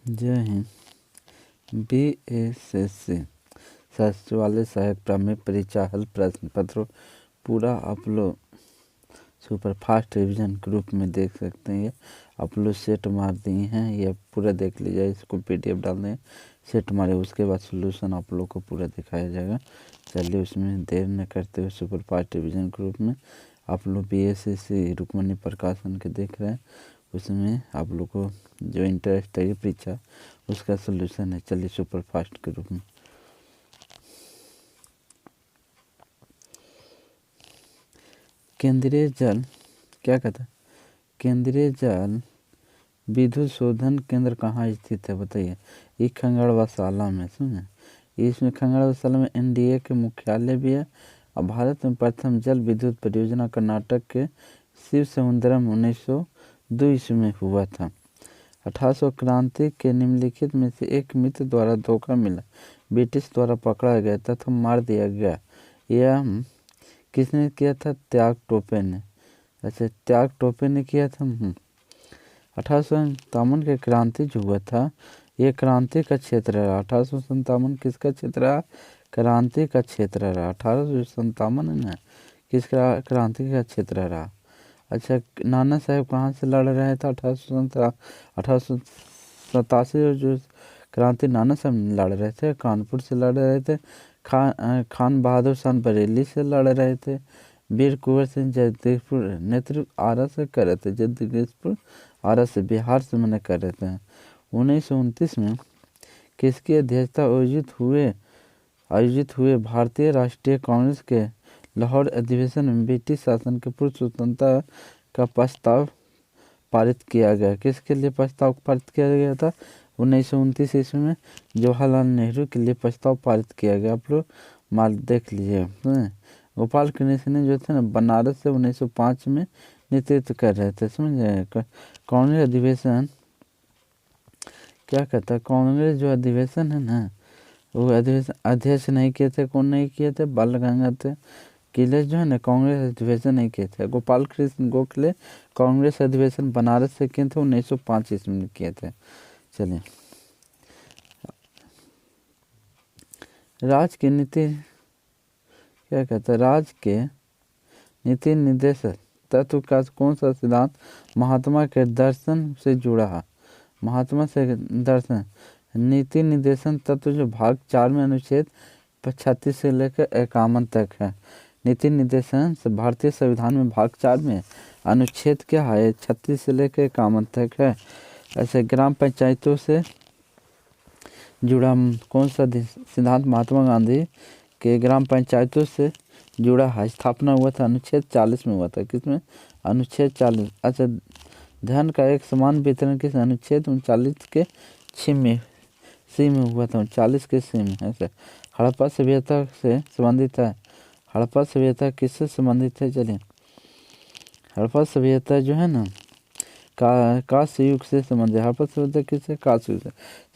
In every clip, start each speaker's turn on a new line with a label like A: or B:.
A: जय हिंद। BSSC सचिवालय सहायक प्राथमिक परीक्षा हल प्रश्न पत्रों पूरा आप लोग सुपर फास्ट रिवीजन ग्रुप में देख सकते हैं। ये आप लोग सेट मार दिए हैं, ये पूरा देख लीजिए। इसको PDF डाल दें, सेट मारे, उसके बाद सोल्यूशन आप लोग को पूरा दिखाया जाएगा। चलिए उसमें देर न करते हुए सुपर फास्ट रिवीजन ग्रुप में आप लोग BSSC रुक्मणी प्रकाशन के देख रहे हैं। उसमें आप लोग को जो इंटरेस्ट है परीक्षा उसका सोल्यूशन है। चलिए सुपर फास्ट के रूप में केंद्रीय जल क्या कहता है, केंद्रीय जल विद्युत शोधन केंद्र कहाँ स्थित है बताइए। ये खंगड़वासाला में, सुने इसमें खंगड़वासाला में NDA के मुख्यालय भी है। और भारत में प्रथम जल विद्युत परियोजना कर्नाटक के शिव समुद्रम 1902 ईस्वी में हुआ था। 1800 क्रांति के निम्नलिखित में से एक मित्र द्वारा धोखा मिला, ब्रिटिश द्वारा पकड़ा गया तथा मार दिया गया। यह किसने किया था? त्याग टोपे ने। अच्छा, त्याग टोपे ने किया था। 1857 के क्रांति जो हुआ था, ये क्रांति का क्षेत्र रहा। 1857 किसका क्षेत्र रहा? क्रांति का क्षेत्र रहा। 1857 है ना, किसका क्रांति का क्षेत्र रहा। अच्छा, नाना साहब कहाँ से लड़ रहे थे? 1887 जो क्रांति नाना साहब लड़ रहे थे, कानपुर से लड़ रहे थे। खान बहादुर शाह बरेली से लड़ रहे थे। वीर कुंवर सिंह जगदीशपुर नेतृत्व आरा से कर रहे थे। जगदीशपुर आरा से, बिहार से मैंने कर रहे थे। 1929 में किसकी अध्यक्षता आयोजित हुए भारतीय राष्ट्रीय कांग्रेस के लाहौर अधिवेशन में ब्रिटिश शासन के पूर्व स्वतंत्रता का प्रस्ताव पारित किया गया। किसके लिए प्रस्ताव पारित किया गया था? 1929 ईस्वी में जवाहरलाल नेहरू के लिए प्रस्ताव पारित किया गया। आप लोग माल देख लीजिए। गोपाल कृष्ण ने जो थे ना, बनारस से 1905 में नेतृत्व कर रहे थे, समझे। कांग्रेस अधिवेशन क्या कहता है, कांग्रेस जो अधिवेशन है ना, वो अधिवेशन अध्यक्ष नहीं किए थे। कौन नहीं किए थे? बाल गंगाधर तिलक जो है ना, कांग्रेस अधिवेशन नहीं किए थे। गोपाल कृष्ण गोखले कांग्रेस अधिवेशन बनारस से किए थे, 1905 ईस्वी में किए थे। चलिए, राज्य की नीति क्या कहता है, राज्य के नीति निर्देशक तत्व का कौन सा सिद्धांत महात्मा के दर्शन से जुड़ा है? महात्मा से दर्शन नीति निर्देशन तत्व जो भाग 4 में अनुच्छेद 36 से लेकर 51 तक है। नीति निर्देशन से भारतीय संविधान में भाग 4 में अनुच्छेद क्या है? 36 से लेकर 51 तक है। ऐसे ग्राम पंचायतों से जुड़ा कौन सा सिद्धांत महात्मा गांधी के ग्राम पंचायतों से जुड़ा है? स्थापना हुआ था अनुच्छेद 40 में हुआ था। किसमें? अनुच्छेद 40। अच्छा, धन का एक समान वितरण किस अनुच्छेद 39 के सी में हुआ था। 39 के सी में। ऐसे हड़प्पा सभ्यता से संबंधित है। हड़प्पा सभ्यता किससे संबंधित है? चलिए, हड़प्पा सभ्यता जो है ना, कांस्य युग से संबंधित। हड़प्पा सभ्यता किससे? कांस्य युग से।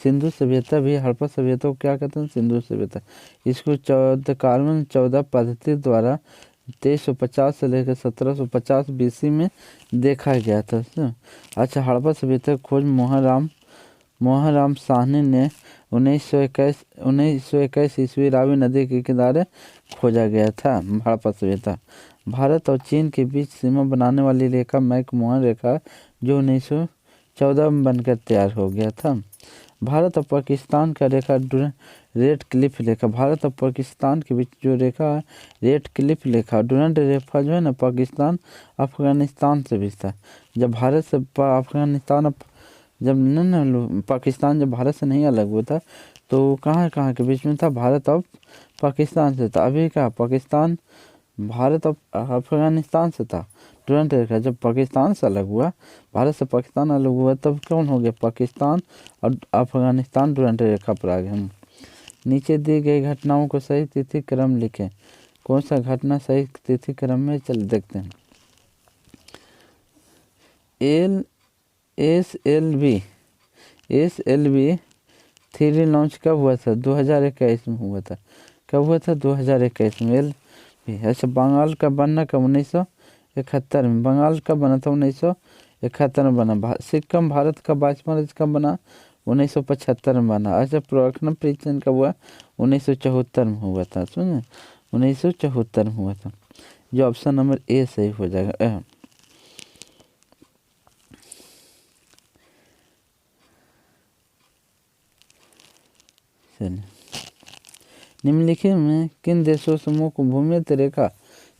A: सिंधु सभ्यता भी हड़प्पा सभ्यता को क्या कहते हैं? सिंधु सभ्यता। इसको कार्बन 14 पद्धति द्वारा 2350 से लेकर 1750 BC में देखा गया था। अच्छा, हड़प्पा सभ्यता खोज मोहन राम साहनी ने 1921 ईस्वी रावी नदी के किनारे खोजा गया था। हड़प्पा सभ्यता भारत और चीन के बीच सीमा बनाने वाली रेखा मैकमोहन रेखा जो 1914 में बनकर तैयार हो गया था। भारत और पाकिस्तान का रेखा रेड क्लिफ रेखा। भारत और पाकिस्तान के बीच जो रेखा है रेड क्लिफ रेखा। डुरंड रेखा जो है ना, पाकिस्तान अफगानिस्तान से भी था। जब भारत से अफगानिस्तान पाकिस्तान जब भारत से नहीं अलग हुआ था तो कहाँ के बीच में था? भारत और पाकिस्तान से था। अभी क्या पाकिस्तान भारत और अफगानिस्तान से था। डुरंड रेखा जब पाकिस्तान से अलग हुआ, भारत से पाकिस्तान अलग हुआ, तब कौन हो गया? पाकिस्तान और अफगानिस्तान डुरंड रेखा पर आ गए। नीचे दी गई घटनाओं को सही तिथि क्रम लिखें। कौन सा घटना सही तिथि क्रम में? चल देखते हैं। SLV 3 लॉन्च कब हुआ था? 2021 में हुआ था। कब हुआ था? 2021 में। अच्छा, बंगाल का बनना कब? 1971 में। बंगाल का बना था 1971 में बना। सिक्किम भारत का 22वां राज्य कब बना? 1975 में बना। अच्छा, प्रखंड परीक्षण कब हुआ? 1974 में हुआ था। सुनिए, 1974 में हुआ था, जो ऑप्शन नंबर ए सही हो जाएगा। चलिए, निम्नलिखित में किन देशों समूह को भूमध्य रेखा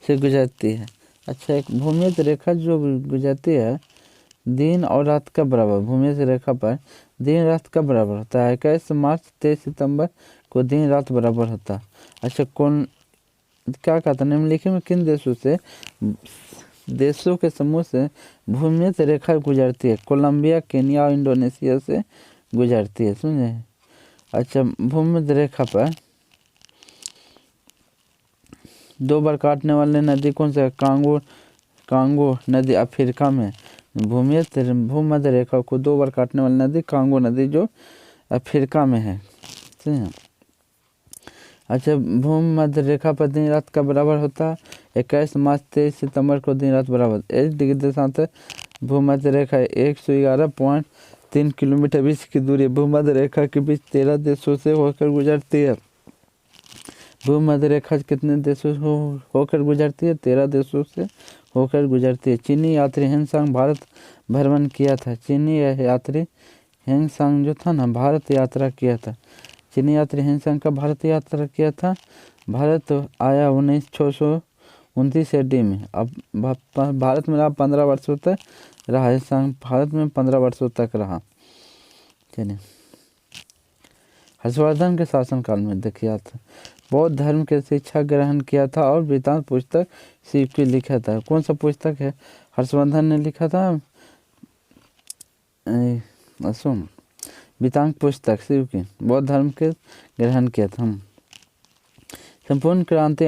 A: से गुजरती है? अच्छा, एक भूमध्य रेखा जो गुजरती है, दिन और रात का बराबर, भूमध्य रेखा पर दिन रात का बराबर होता है। 21 मार्च 23 सितंबर को दिन रात बराबर होता है। अच्छा, कौन क्या कहता है? निम्नलिखित में किन देशों के समूह से भूमध्य रेखा गुजरती है? कोलंबिया, केन्या और इंडोनेशिया से गुजरती है। समझे? अच्छा, भूमध्य रेखा पर 2 बार काटने वाली नदी कौन सा है? कांगो नदी अफ्रीका में। भूमध्य रेखा को 2 बार काटने वाली नदी कांगो नदी, जो अफ्रीका में है। ठीक है। अच्छा, भूमध्य रेखा पर दिन रात का बराबर होता है। 21 मार्च 23 सितंबर को दिन रात बराबर 1 डिग्री देशांतर। भूमध्य रेखा 111.3 किलोमीटर बीच की दूरी भूमध्य रेखा के बीच 13 देशों से होकर गुजरती है। भूमध्य रेखा कितने देशों से होकर गुजरती है? 13 देशों से होकर गुजरती है। चीनी यात्री हेंगसांग भारत भ्रमण किया था। चीनी यात्री हेंगसांग जो था ना, भारत यात्रा किया था। चीनी यात्री हेंगसांग का भारत यात्रा किया था। भारत आया 1929 AD में। अब भारत में रहा 15 वर्षों तक रहा। हेंगसांग भारत में 15 वर्षों तक रहा। चलिए, हर्षवर्धन के शासनकाल में देखिए था, बौद्ध धर्म के शिक्षा ग्रहण किया था और वेदांत पुस्तक शिव की लिखा था। कौन सा पुस्तक है हर्षवर्धन ने लिखा था? वेदांत पुस्तक शिव की, बौद्ध धर्म के ग्रहण किया था। संपूर्ण क्रांति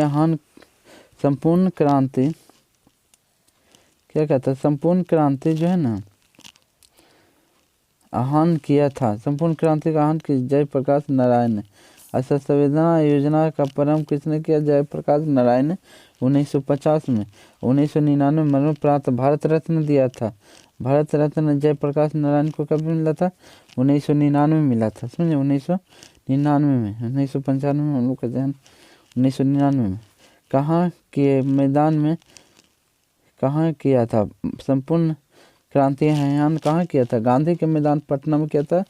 A: क्या कहता है? संपूर्ण क्रांति जो है ना, आह्वान किया था। संपूर्ण क्रांति का आह्वान जयप्रकाश नारायण ने। अच्छा, संवेदना योजना का प्रारंभ किसने किया? जयप्रकाश नारायण ने 1950 में। 1999 मरणोपरांत भारत रत्न दिया था। भारत रत्न जयप्रकाश नारायण को कब मिला था? 1999 में मिला था। समझे? 1999 में। 1995 में हम लोग का जन्म 1999 में। कहाँ के मैदान में कहाँ किया था? संपूर्ण क्रांति अभियान कहाँ किया था? गांधी के मैदान पटना में किया था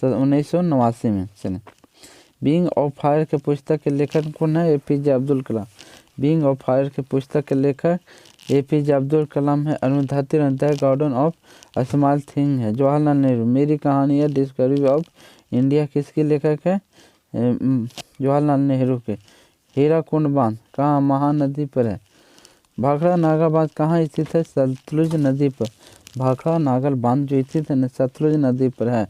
A: 1989 में। चले, बीइंग ऑफ फायर के पुस्तक के लेखक कौन है? APJ Abdul Kalam. Being of fire के पुस्तक के लेखक APJ अब्दुल कलाम है। Arundhati the garden of a small thing है जवाहरलाल नेहरू। मेरी कहानी है डिस्कवरी ऑफ इंडिया किसके लेखक है? जवाहरलाल नेहरू के। हीराकुंड बांध कहाँ? महानदी पर है। भाखड़ा नागा बांध कहाँ स्थित है? सतलुज नदी पर। भाखड़ा नागर बांध जो स्थित है सतलुज नदी पर है।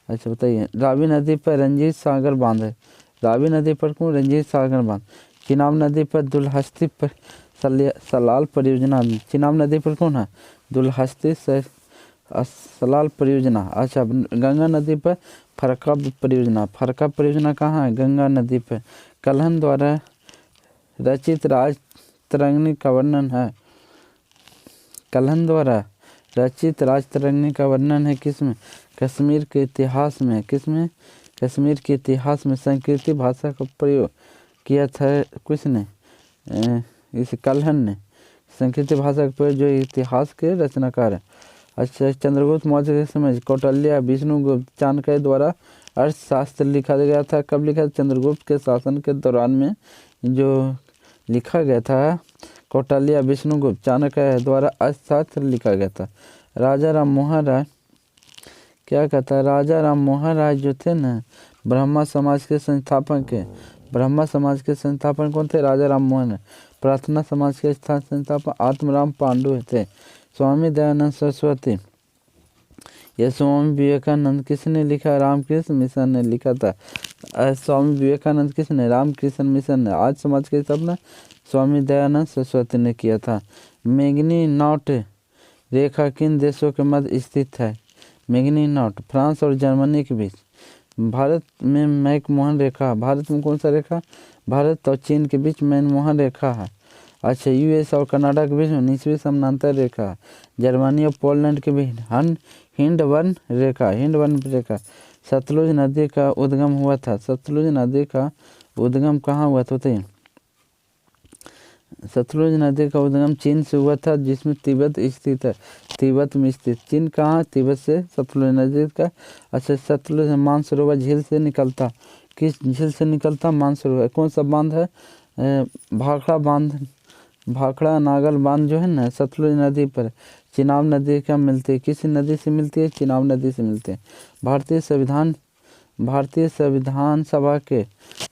A: अच्छा, बताइए, रावी नदी पर रंजीत सागर बांध है। रावी नदी पर कौन? रंजीत सागर बांध। चिनाब नदी पर दुलहस्ती पर सलाल परियोजना। चिनाब नदी पर कौन है? दुलहस्ती सलाल परियोजना। अच्छा, गंगा नदी पर फरक्का परियोजना। फरक्का परियोजना कहाँ है? गंगा नदी पर। कल्हन द्वारा रचित राजतरंगिणी का वर्णन है। कल्हन द्वारा रचित राजतरंगिणी का वर्णन है किसमें? कश्मीर के इतिहास में। किसमें? कश्मीर के इतिहास में। संस्कृत भाषा का प्रयोग किया था किसने? इस कल्हन ने। संस्कृत भाषा का प्रयोग, जो इतिहास के रचनाकार है। अच्छा, चंद्रगुप्त मौर्य के समय कौटिल्य विष्णुगुप्त चाणक्य द्वारा अर्थशास्त्र लिखा गया था। कब लिखा? चंद्रगुप्त के शासन के दौरान में जो लिखा गया था, कौटिल्य विष्णुगुप्त चाणक्य द्वारा अर्थशास्त्र लिखा गया था। राजा राम मोहन राय क्या कहता है? राजा राम मोहन राय जो थे ना, ब्रह्मा समाज के संस्थापक है। ब्रह्मा समाज के संस्थापक कौन थे? राजा राम मोहन राय। प्रार्थना समाज के संस्थापक आत्माराम पांडु थे। स्वामी दयानंद सरस्वती, यह स्वामी विवेकानंद किसने लिखा? रामकृष्ण मिशन ने लिखा था। स्वामी विवेकानंद किसने? रामकृष्ण मिशन ने। आज समाज की स्थापना स्वामी दयानंद सरस्वती ने किया था। मैगनी नॉट रेखा किन देशों के मध्य स्थित है? मैगनी नॉट फ्रांस और जर्मनी के बीच। भारत में मैकमोहन रेखा। भारत में कौन सा रेखा? भारत और चीन के बीच मैकमोहन रेखा है। अच्छा, US और कनाडा के बीच में निचली समानांतर रेखा। जर्मनी और पोलैंड के बीच हन हिंडवन रेखा। सतलुज नदी का उद्गम हुआ था। सतलुज नदी का उद्गम कहाँ हुआ था? बताइए। सतलुज नदी का उद्गम चीन से हुआ था, जिसमें तिब्बत स्थित है। तिब्बत में स्थित। चीन कहाँ? तिब्बत से सतलुज नदी का। अच्छा, सतलुज मानसरोवर झील से निकलता। किस झील से निकलता? मानसरोवर। कौन सा बांध है? भाखड़ा बांध, भाखड़ा नागल बांध जो है ना, सतलुज नदी पर चिनाब नदी का मिलती है। किस नदी से मिलती है? चिनाब नदी से मिलती है। भारतीय संविधान सभा के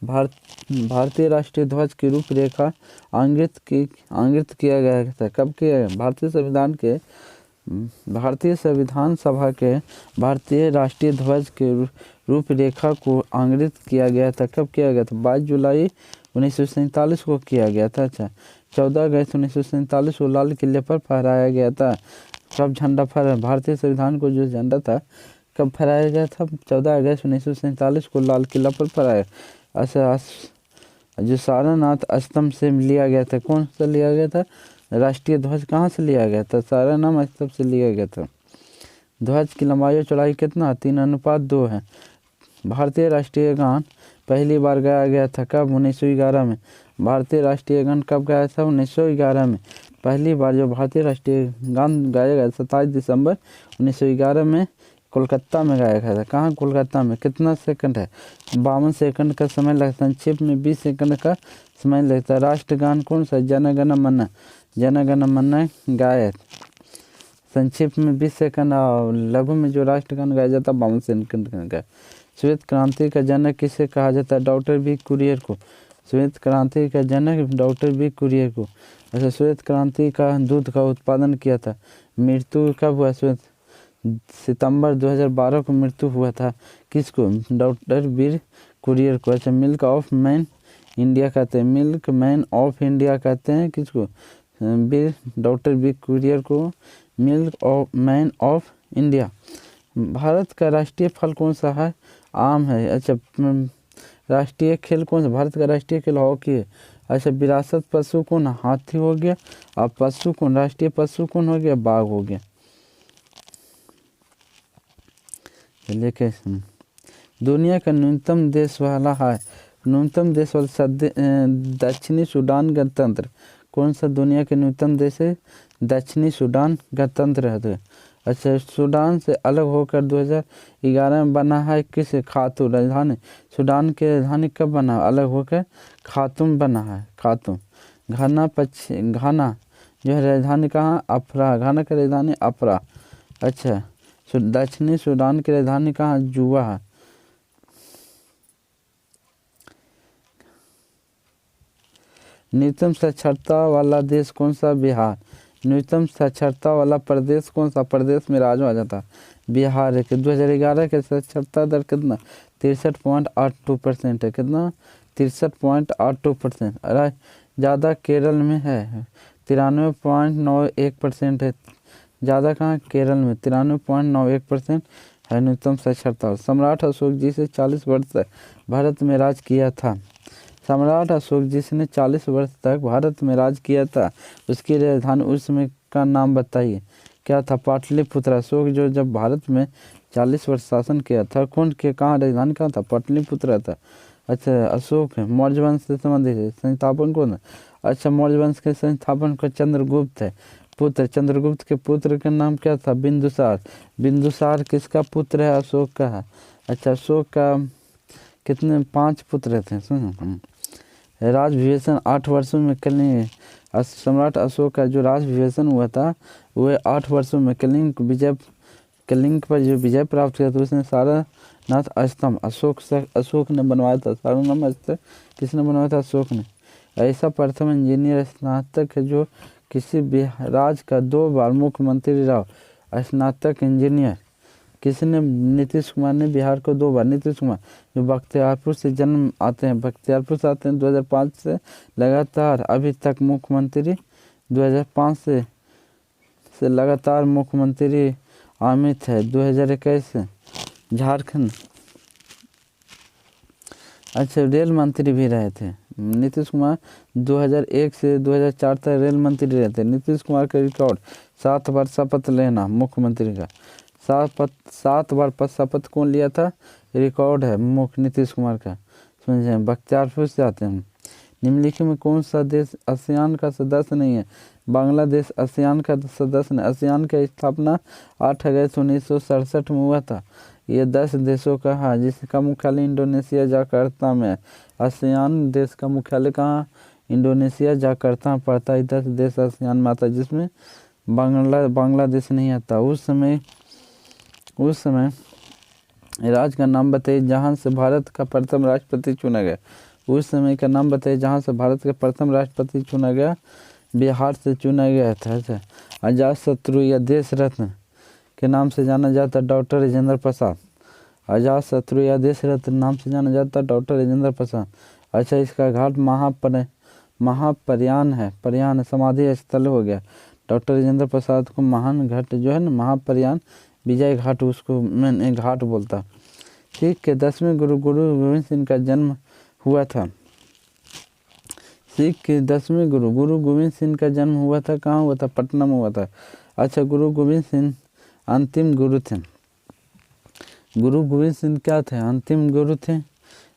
A: भारतीय राष्ट्रीय ध्वज की रूपरेखा अंकित किया गया था। कब किया गया? भारतीय संविधान सभा के भारतीय राष्ट्रीय ध्वज के रूपरेखा को अंकित किया गया था। कब किया गया था? 22 जुलाई 1947 को किया गया था। अच्छा, 14 अगस्त 1947 को लाल किले पर फहराया गया था। कब झंडा फहराया? भारतीय संविधान को जो झंडा था कब फहराया गया था? 14 अगस्त 1947 को लाल किला पर फहराया। अच्छा, जो सारनाथ स्तंभ से लिया गया था, कौन सा लिया गया था? राष्ट्रीय ध्वज कहाँ से लिया गया था? सारनाथ स्तंभ से लिया गया था। ध्वज की लंबाई और चौड़ाई कितना? 3:2 है। भारतीय राष्ट्रीय गान पहली बार गाया गया था कब? 1911 में। भारतीय राष्ट्रीय गान कब गाया था? 1911 में। पहली बार जो भारतीय राष्ट्रीय गान गाया गया 27 दिसंबर 1911 में कोलकाता में गाया गया था। कहाँ? कोलकाता में। कितना सेकंड है? 52 सेकंड का समय लगता है। संक्षेप में 20 सेकंड का समय लगता है। राष्ट्रगान कौन सा? जन गण मन गाया। संक्षेप में 20 सेकंड और लघु में जो राष्ट्रगान गाया जाता है 52 सेकंड का। श्वेत क्रांति का जनक किसे कहा जाता है? डॉक्टर बी कुरियर को। श्वेत क्रांति का जनक डॉक्टर बी कुरियर को। अच्छा, श्वेत क्रांति का दूध का उत्पादन किया था। मृत्यु कब हुआ? सितंबर 2012 को मृत्यु हुआ था। किसको? डॉक्टर बी कुरियर को। अच्छा, मिल्क ऑफ मैन इंडिया कहते हैं। मिल्क मैन ऑफ इंडिया कहते हैं किसको? डॉक्टर बी कुरियर को milk of man of India. Bharat का राष्ट्रीय फल कौन सा है? आम है। अच्छा, राष्ट्रीय खेल कौन सा? भारत का राष्ट्रीय खेल हॉकी है। अच्छा, विरासत पशु कौन? हाथी हो गया। और पशु कौन? राष्ट्रीय पशु कौन हो गया? बाघ हो गया। लेके दुनिया का न्यूनतम देश वाला है। न्यूनतम देश वाला दक्षिणी सूडान गणतंत्र। कौन सा दुनिया के न्यूनतम देश है? दक्षिणी सूडान गणतंत्र है। अच्छा, सूडान से अलग होकर 2011 में बना है किस? खातूम राजधानी। सूडान की राजधानी कब बना? अलग होकर खातूम बना है। खातूम। घाना जो है राजधानी कहाँ? अफरा। घाना की राजधानी अफरा। अच्छा, दक्षिणी सूडान की राजधानी कहाँ? जुबा है। न्यूनतम साक्षरता वाला देश कौन सा? बिहार। न्यूनतम साक्षरता वाला प्रदेश कौन सा? प्रदेश में राज्य आ जाता है बिहार है। 2011 के साक्षरता दर कितना? 63.82% है। कितना? 63.82%। अरे ज़्यादा केरल में है, 93.91% है। ज़्यादा कहाँ? केरल में 93.91% है न्यूनतम साक्षरता। सम्राट अशोक जी से 40 वर्ष तक भारत में राज किया था। सम्राट अशोक जिसने 40 वर्ष तक भारत में राज किया था, उसकी राजधानी उस समय का नाम बताइए। क्या था? पाटलिपुत्र। अशोक जो जब भारत में 40 वर्ष शासन किया था, कौन के कहाँ राजधानी कहाँ था? पाटलिपुत्र था। अच्छा, अशोक मौर्य वंश से संबंधित है। संस्थापन कौन है? अच्छा, मौर्य वंश के संस्थापन को चंद्रगुप्त है। पुत्र चंद्रगुप्त के पुत्र का नाम क्या था? बिंदुसार। बिंदुसार किसका पुत्र है? अशोक का है। अच्छा, अशोक का कितने? 5 पुत्र थे। सुनो, राज विभीषण 8 वर्षों में कलिंग। सम्राट अशोक का जो राज विभीषण हुआ था वह 8 वर्षों में कलिंग पर जो विजय प्राप्त किया था, उसने सारनाथ स्तंभ अशोक ने बनवाया था। सारनाथ स्तंभ किसने बनवाया था? अशोक ने। ऐसा प्रथम इंजीनियर स्नातक है जो किसी राज का 2 बार मुख्यमंत्री रहा। स्नातक इंजीनियर किसने? नीतीश कुमार ने बिहार को 2 बार। नीतीश कुमार जो बख्तियारपुर से जन्म आते हैं, बख्तियारपुर से आते हैं 2005 से लगातार अभी तक मुख्यमंत्री 2005 से लगातार मुख्यमंत्री अमित है। 2021 से झारखंड। अच्छा, रेल मंत्री भी रहे थे नीतीश कुमार। 2001 से 2004 तक रेल मंत्री रहे थे। नीतीश कुमार का रिकॉर्ड 7 बार शपथ लेना मुख्यमंत्री का। 7 बार शपथ कौन लिया था, रिकॉर्ड है मुख्य नीतीश कुमार का। समझे, बख्तियारपुर से आते हैं। निम्नलिखित में कौन सा देश आसियान का सदस्य नहीं है, बांग्लादेश आसियान का सदस्य नहीं। आसियान की स्थापना 8 अगस्त 1967 में हुआ था। ये 10 देशों का है जिसका मुख्यालय इंडोनेशिया जकार्ता में है। आसियान देश का मुख्यालय कहाँ, इंडोनेशिया जकार्ता पड़ता है। 10 देश आसियान में आता है जिसमें बांग्लादेश नहीं आता। उस समय राज्य का नाम बताइए जहाँ से भारत का प्रथम राष्ट्रपति चुना गया। उस समय का नाम बताइए जहाँ से भारत का प्रथम राष्ट्रपति चुना गया, बिहार से चुना गया था। अच्छा, अजातशत्रु या देश रत्न के नाम से जाना जाता डॉक्टर राजेंद्र प्रसाद। अजातशत्रु या देश रत्न नाम से जाना जाता डॉक्टर राजेंद्र प्रसाद। अच्छा, इसका घाट महाप्रयाण है, प्रयाण समाधि स्थल हो गया। डॉक्टर राजेंद्र प्रसाद को महान घाट जो है ना, महाप्रयाण विजय घाट, उसको मैंने घाट बोलता। सिख के 10वें गुरु गोविंद सिंह का जन्म हुआ था। सिख के 10वें गुरु गोविंद सिंह का जन्म हुआ था, कहाँ हुआ था, पटना में हुआ था। अच्छा, गुरु गोविंद सिंह अंतिम गुरु थे। गुरु गोविंद सिंह क्या थे, अंतिम गुरु थे।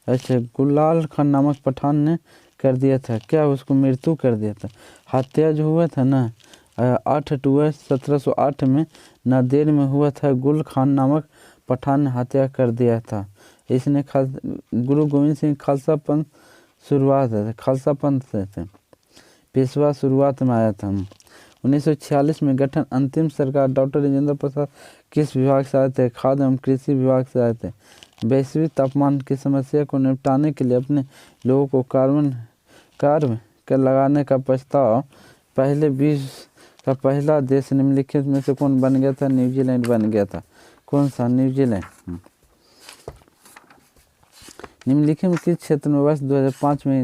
A: अच्छा, गुलाल खान नामक पठान ने कर दिया था, क्या उसको मृत्यु कर दिया था। हत्या जो हुआ था ना 8 अक्टूबर 1708 में नांदेड़ में हुआ था। गुल खान नामक पठान ने हत्या कर दिया था। इसने गुरु गोविंद सिंह खालसा पंथ शुरुआत है, खालसा पंथ से थे, पेशवा शुरुआत में आया था। 1946 में गठन। अंतिम सरकार डॉक्टर राजेंद्र प्रसाद किस विभाग से आए थे, खाद्य एवं कृषि विभाग से आए थे। वैश्विक तापमान की समस्या को निपटाने के लिए अपने लोगों को कार्ब लगाने का प्रस्ताव पहले विश्व का पहला देश निम्नलिखित में से कौन बन गया था, न्यूजीलैंड बन गया था। कौन सा, न्यूजीलैंड। निम्नलिखित में किस क्षेत्र में वर्ष 2005 में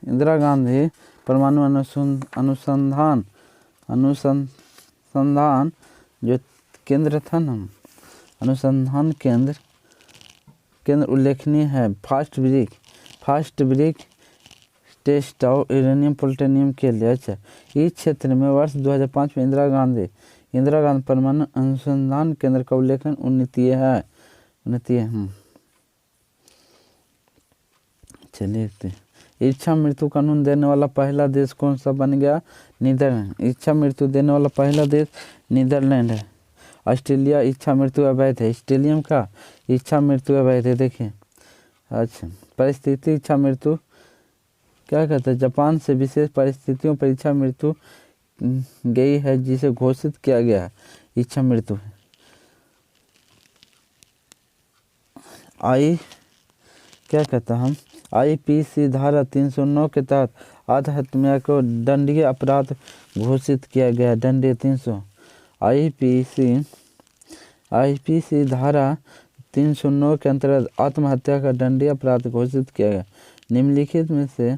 A: इंदिरा गांधी परमाणु अनुसंधान जो केंद्र था ना, अनुसंधान केंद्र उल्लेखनीय है। Fast break test of uranium plutonium के लिए। अच्छा, इस क्षेत्र में वर्ष 2005 में इंदिरा गांधी परमाणु अनुसंधान केंद्र का उल्लेखन उन्नतीय है। चलिए, इच्छा मृत्यु कानून देने वाला पहला देश कौन सा बन गया, नीदरलैंड। इच्छा मृत्यु देने वाला पहला देश नीदरलैंड है। ऑस्ट्रेलिया इच्छा मृत्यु अवैध है, ऑस्ट्रेलियम का इच्छा मृत्यु अवैध है। देखिए, अच्छा, परिस्थिति इच्छा मृत्यु क्या कहता है, जापान से विशेष परिस्थितियों पर इच्छा मृत्यु गई है जिसे घोषित किया गया है, इच्छा मृत्यु। क्या कहता हम IPC धारा 309 के तहत आत्महत्या को दंडनीय अपराध घोषित किया गया। दंडनीय 300 IPC धारा 309 के अंतर्गत आत्महत्या का दंडनीय अपराध घोषित किया गया। निम्नलिखित में से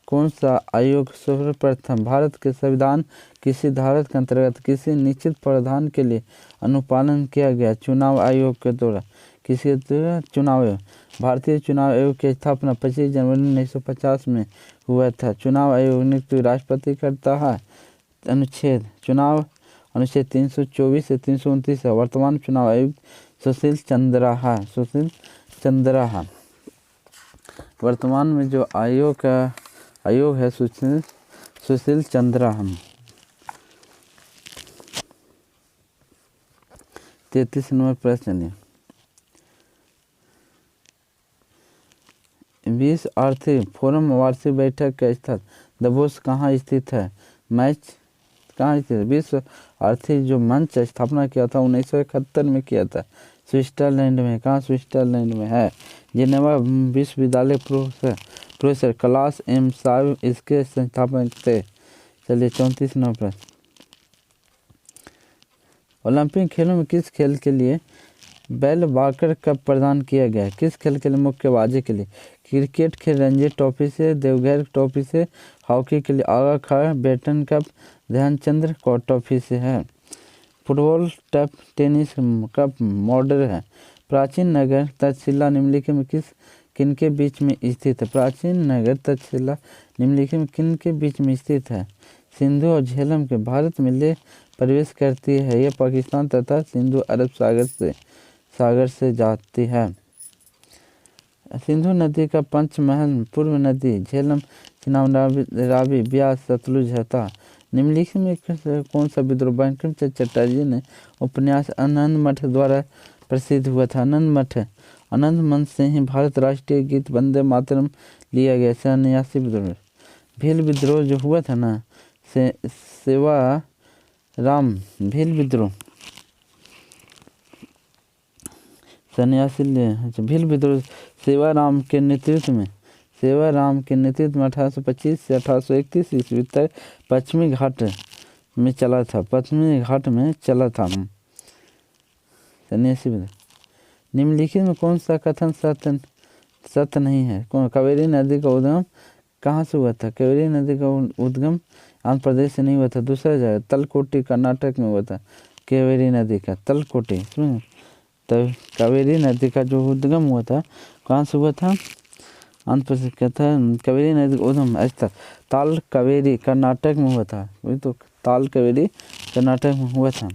A: कौन सा आयोग सर्वप्रथम भारत के संविधान किसी धारा के अंतर्गत किसी निश्चित प्रावधान के लिए अनुपालन किया गया। चुनाव आयोग के द्वारा किसी चुनाव आयोग। भारतीय चुनाव आयोग की स्थापना 25 जनवरी 1950 में हुआ था। चुनाव आयोग नियुक्त राष्ट्रपति करता है। चुनाव अनुच्छेद 324 से 329 है। वर्तमान चुनाव आयुक्त सुशील चंद्रा है। वर्तमान में जो आयोग है सुशील चंद्रा। 33 नंबर प्रश्न। विश्व आर्थिक फोरम वार्षिक बैठक का स्थल दावोस कहाँ स्थित है। कहाँ स्थित है। विश्व आर्थिक जो मंच स्थापना किया था 1971 में किया था, स्विट्जरलैंड में। कहाँ, स्विट्जरलैंड में है। जिनेवा विश्वविद्यालय प्रोफेसर क्लास एम साहब इसके संस्थापक थे। चलिए 34 नंबर प्रश्न। ओलंपिक खेलों में किस खेल के लिए बेल वाकर कप प्रदान किया गया है। किस खेल के लिए, मुक्केबाजी के लिए। क्रिकेट के रणजी ट्रॉफी से, देवघर ट्रॉफी से। हॉकी के लिए आगा खां बेटन कप ध्यानचंद्र ट्रॉफी से है। Football tough tennis cup model है। प्राचीन नगर तक्षशिला निम्नलिखित में किनके बीच में स्थित है। प्राचीन नगर तक्षशिला निम्नलिखित में किनके बीच में स्थित है। सिंधु और झेलम के भारत में प्रवेश करती है। यह पाकिस्तान तथा सिंधु अरब सागर से जाती है। सिंधु नदी का पंचमहल पूर्व नदी झेलम, चिनाब, रावी, ब्यास, सतलुज था। निम्नलिखित में कौन सा विद्रोह बंकिम चंद्र चटर्जी ने उपन्यास आनंद मठ द्वारा प्रसिद्ध हुआ था? आनंद मठ से ही भारत राष्ट्रीय गीत वंदे मातरम लिया गया। 89 विद्रोह। भील विद्रोह जो हुआ था ना, सेवाराम भील विद्रोह 89। भील विद्रोह सेवाराम के नेतृत्व में 1825 से 1831 ईस्वी तक पश्चिमी घाट में चला था। 89। निम्नलिखित में कौन सा कथन सत्य नहीं है? कावेरी नदी का उद्गम कहाँ से हुआ था? कावेरी नदी का उद्गम आंध्र प्रदेश से नहीं हुआ था, दूसरा जगह तलकोटी कर्नाटक में हुआ था। कावेरी नदी का तलकोटी, तो कावेरी नदी का जो उद्गम हुआ था कहाँ से हुआ था? आंध्र प्रदेश का था। कावेरी नदी का उद्गम स्थल ताल कावेरी कर्नाटक में हुआ था। वही तो, ताल कावेरी कर्नाटक में हुआ था।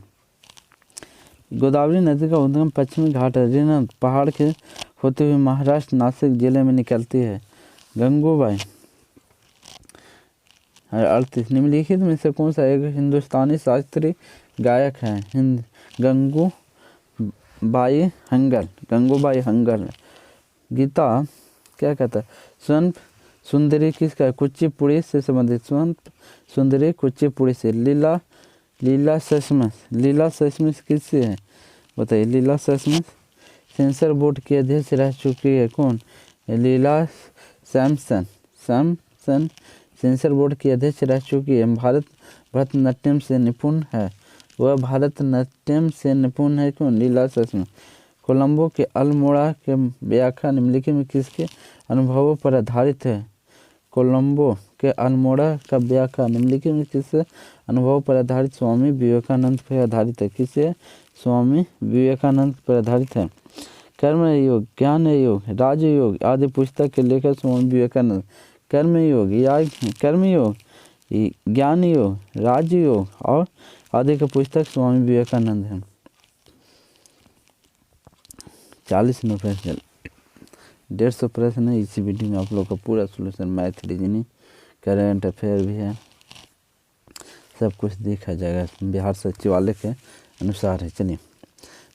A: गोदावरी नदी का उद्गम पश्चिमी घाट रेन पहाड़ के होते हुए महाराष्ट्र नासिक जिले में निकलती है। गंगूबाई 38। निम्नलिखित में से कौन सा एक हिंदुस्तानी शास्त्रीय गायक है? गंगूबाई हंगल। गीता क्या कहता है? स्वर्ण सुंदरी किसका? कुचिपुड़ी से संबंधित। स्वर्ण सुंदरी कुचिपुड़ी से। लीला सचमुच किससे है? बताइए। लीला सचमुच सेंसर बोर्ड की अध्यक्ष रह चुकी है। कौन? लीला सैमसन सेंसर बोर्ड की अध्यक्ष रह चुकी है। भरतनाट्यम से निपुण है। वह भरतनाट्यम से निपुण है। कौन? लीला सचमुच। कोलंबो के अल्मोड़ा के व्याख्या निम्नलिखित में किसके अनुभवों पर आधारित है? कोलंबो के अल्मोड़ा का व्याख्या निम्नलिखित में किससे अनुभव पर आधारित? स्वामी विवेकानंद पर आधारित है। किससे? स्वामी विवेकानंद पर आधारित है। कर्म योग, ज्ञान योग, राजयोग आदि पुस्तक के लेखक स्वामी विवेकानंद। कर्म योग, ज्ञान योग, राजयोग और आदि का पुस्तक स्वामी विवेकानंद है। 40 नंबर प्रश्न, 150 प्रश्न है इसी वीडियो में। आप लोग का पूरा solution, math, reasoning, current affair भी है, सब कुछ देखा जाएगा। बिहार सचिवालय के अनुसार है। चलिए,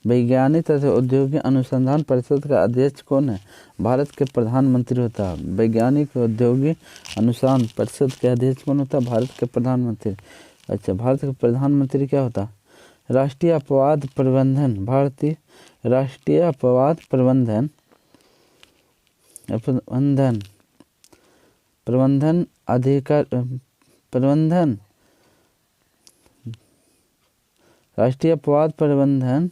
A: वैज्ञानिक तथा औद्योगिक अनुसंधान परिषद का अध्यक्ष कौन है? भारत के प्रधानमंत्री होता है। वैज्ञानिक औद्योगिक अनुसंधान परिषद के अध्यक्ष कौन होता है? भारत के प्रधानमंत्री। अच्छा, भारत का प्रधानमंत्री क्या होता है? राष्ट्रीय अपवाद प्रबंधन, भारतीय राष्ट्रीय अपवाद प्रबंधन राष्ट्रीय अपवाद प्रबंधन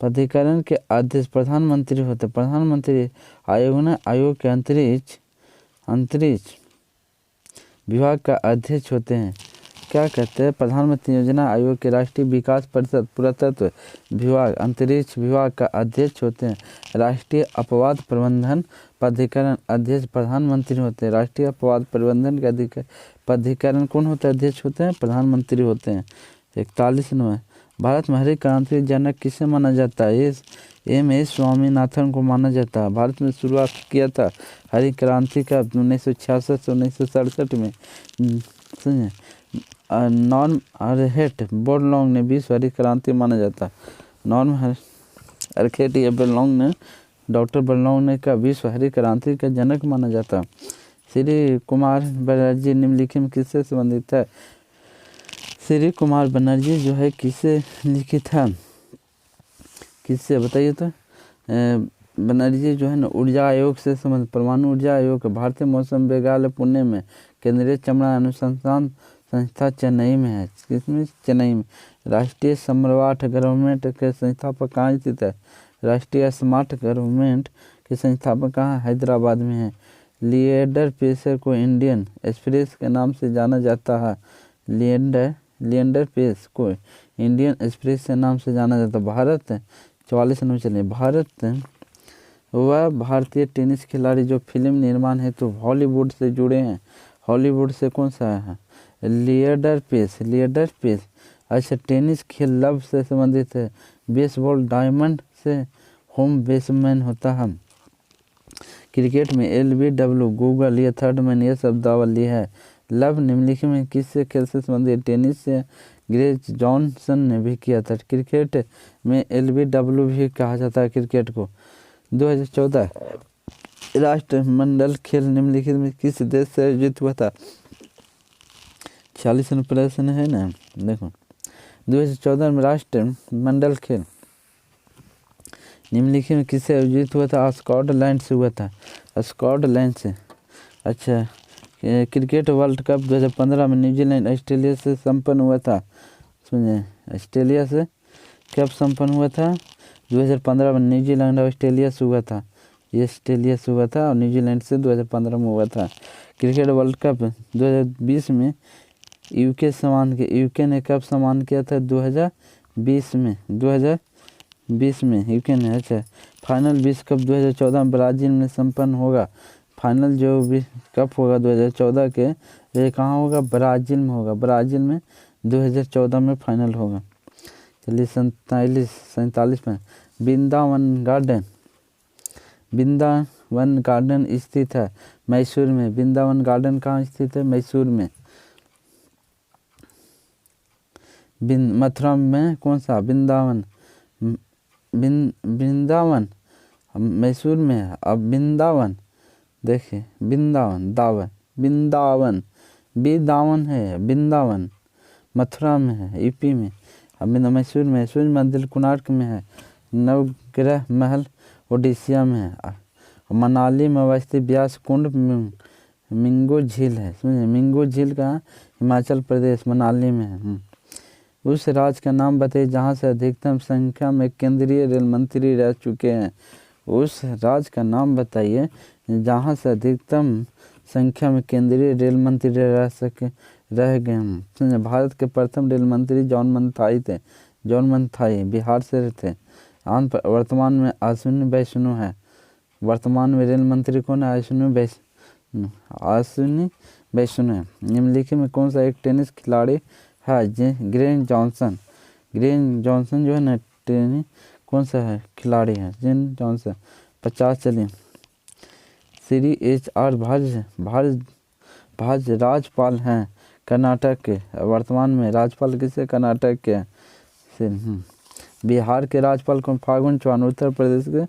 A: प्राधिकरण के अध्यक्ष प्रधानमंत्री होते। प्रधानमंत्री आयोग के अंतरिक्ष विभाग का अध्यक्ष होते हैं। क्या कहते हैं? प्रधानमंत्री योजना आयोग के राष्ट्रीय विकास परिषद पुरातत्व विभाग अंतरिक्ष विभाग का अध्यक्ष होते हैं। राष्ट्रीय अपवाद प्रबंधन प्राधिकरण अध्यक्ष प्रधानमंत्री होते हैं। राष्ट्रीय अपवाद प्रबंधन के प्राधिकरण कौन होता है? अध्यक्ष होते हैं, प्रधानमंत्री होते हैं। 41 नंबर, भारत में हरित क्रांति जनक किसे माना जाता है? एम.एस. स्वामीनाथन को माना जाता है। भारत में शुरुआत किया था हरित क्रांति का 1966 से 1967 में। समझे? नॉर्म अरहेट बोरलॉन्ग ने विश्व हरित क्रांति माना जाता है। नॉर्म अरहेट या बोरलॉन्ग ने, डॉक्टर बोरलॉन्ग ने का विश्व हरित क्रांति का जनक माना जाता है। श्री कुमार बनर्जी निम्नलिखित में किससे संबंधित है? श्री कुमार बनर्जी जो है किससे लिखित है? किससे बताइए तो? बनर्जी जो है ना, ऊर्जा आयोग से संबंधित, परमाणु ऊर्जा आयोग, भारतीय मौसम विज्ञान पुणे में, केंद्रीय चमड़ा अनुसंधान संस्था चेन्नई में है। किसमें? चेन्नई में। राष्ट्रीय स्मार्ट गवर्नमेंट के संस्थापक कहाँ स्थित है? राष्ट्रीय स्मार्ट गवर्नमेंट के संस्थापक कहाँ? हैदराबाद में है। लिएंडर पेस को इंडियन एक्सप्रेस के नाम से जाना जाता है। लिएंडर पेस को इंडियन एक्सप्रेस के नाम से जाना जाता है। भारत 44 नंबर, चलिए, भारत वह भारतीय टेनिस खिलाड़ी जो फिल्म निर्माण हेतु हॉलीवुड से जुड़े हैं। हॉलीवुड से कौन सा है? लिएंडर पेस अच्छा, टेनिस खेल लव से संबंधित है। बेसबॉल डायमंड से होम बेसमैन होता है। क्रिकेट में LBW गूगल या थर्ड मैन यह शब्दावली है। लव निम्नलिखित में किससे खेल से संबंधित? टेनिस से। ग्रेग जॉनसन ने भी किया था। क्रिकेट में LBW भी कहा जाता है क्रिकेट को। 2014 राष्ट्रमंडल खेल निम्नलिखित में किस देश से आयोजित हुआ था? 40 प्रश्न है ना, देखो। 2014 में राष्ट्रमंडल खेल निम्नलिखित में किससे आयोजित हुआ था? स्कॉटलैंड से हुआ था, स्कॉटलैंड से। अच्छा, क्रिकेट वर्ल्ड कप 2015 में न्यूजीलैंड ऑस्ट्रेलिया से संपन्न हुआ था। सुनिए, ऑस्ट्रेलिया से कब संपन्न हुआ था? 2015 में न्यूजीलैंड ऑस्ट्रेलिया से हुआ था। ये ऑस्ट्रेलिया से हुआ था और न्यूजीलैंड से 2015 में हुआ था। क्रिकेट वर्ल्ड कप 2020 में यूके ने कब सम्मान किया था? 2020 में यूके ने। अच्छा, फाइनल विश्व कप 2014 में ब्राज़ील में संपन्न होगा। फाइनल जो भी कप होगा 2014 के, ये कहाँ होगा? ब्राज़ील में होगा। ब्राज़ील में 2014 में फाइनल होगा। चलिए 47 में वृंदावन गार्डन स्थित है मैसूर में। वृंदावन गार्डन कहाँ स्थित है? मैसूर में। मथुरा में कौन सा? वृंदावन मैसूर में है। अब वृंदावन, देखिए वृंदावन है। वृंदावन मथुरा में है, यूपी में। अब मैसूर में सूर्य मंदिर कोणार्क में है। नवग्रह महल ओडिशा में है। मनाली में अवस्थित व्यास कुंड मिंगो झील है। समझे, मिंगो झील का हिमाचल प्रदेश मनाली में है। उस राज्य का नाम बताइए जहाँ से अधिकतम संख्या में केंद्रीय रेल मंत्री रह चुके हैं। उस राज्य का नाम बताइए जहाँ से अधिकतम संख्या में केंद्रीय रेल मंत्री रह गए हैं। भारत के प्रथम रेल मंत्री जॉन मथाई बिहार से थे। वर्तमान में अश्विनी वैष्णव है। वर्तमान में रेल मंत्री कौन है? अश्विनी वैष्णव है। निम्नलिखित में कौन सा एक टेनिस खिलाड़ी है? ग्रेग जॉनसन जो है ना, टेनिस कौन सा है खिलाड़ी है? Greg Johnson. 50। चलिए, श्री HR भाज राज्यपाल हैं कर्नाटक के। वर्तमान में राज्यपाल किसे? कर्नाटक के। बिहार के राज्यपाल को फागुन चौहान। उत्तर प्रदेश के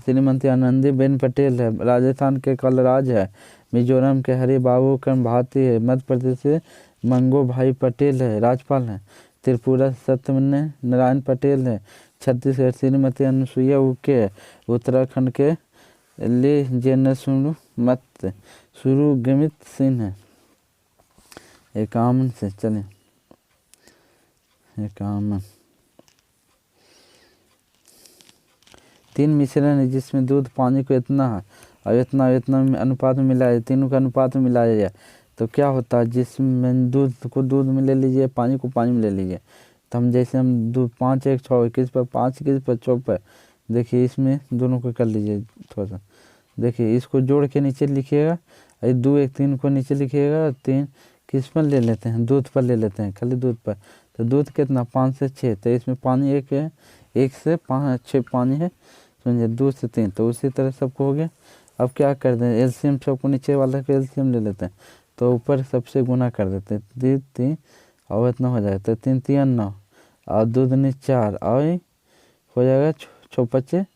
A: श्रीमती आनंदीबेन पटेल है। राजस्थान के कलराज है। मिजोरम के हरिबाबू कर्मभाती है। मध्य प्रदेश से मंगो भाई पटेल है, राज्यपाल हैं। त्रिपुरा सत्यनारायण पटेल है। छत्तीसगढ़ श्रीमती अनुसुईया उके है। उत्तराखंड के सुरुगमित सिंह है। एकामन से। चले, एकामन 3 मिश्रण है जिसमें दूध पानी को इतना है और इतना अनुपात में मिलाया जाए, तीनों का अनुपात में मिलाया जाए तो क्या होता है? जिसमें दूध को दूध में ले लीजिए, पानी को पानी में ले लीजिए। तो हम जैसे हम दूध 5 1 6 21 पर 5 21 पर 6 पर, देखिए इसमें दोनों को कर लीजिए थोड़ा सा। देखिए इसको जोड़ के नीचे लिखिएगा, 2 1 3 को नीचे लिखिएगा। 3 किस पर ले लेते हैं? दूध पर ले लेते हैं, खाली दूध पर। तो दूध कितना? 5 से 6। तो इसमें पानी 1 है, 1 से 5 6 पानी है, समझिए। 2 से 3। तो उसी तरह सबको हो गया। अब क्या कर दें? एलसीएम सबको नीचे वाला का एलसीएम ले लेते हैं, तो ऊपर सबसे गुना कर देते हैं। 3 और इतना हो जाएगा। तो 3 3 9 और दूध नहीं 4 और हो जाएगा 6 5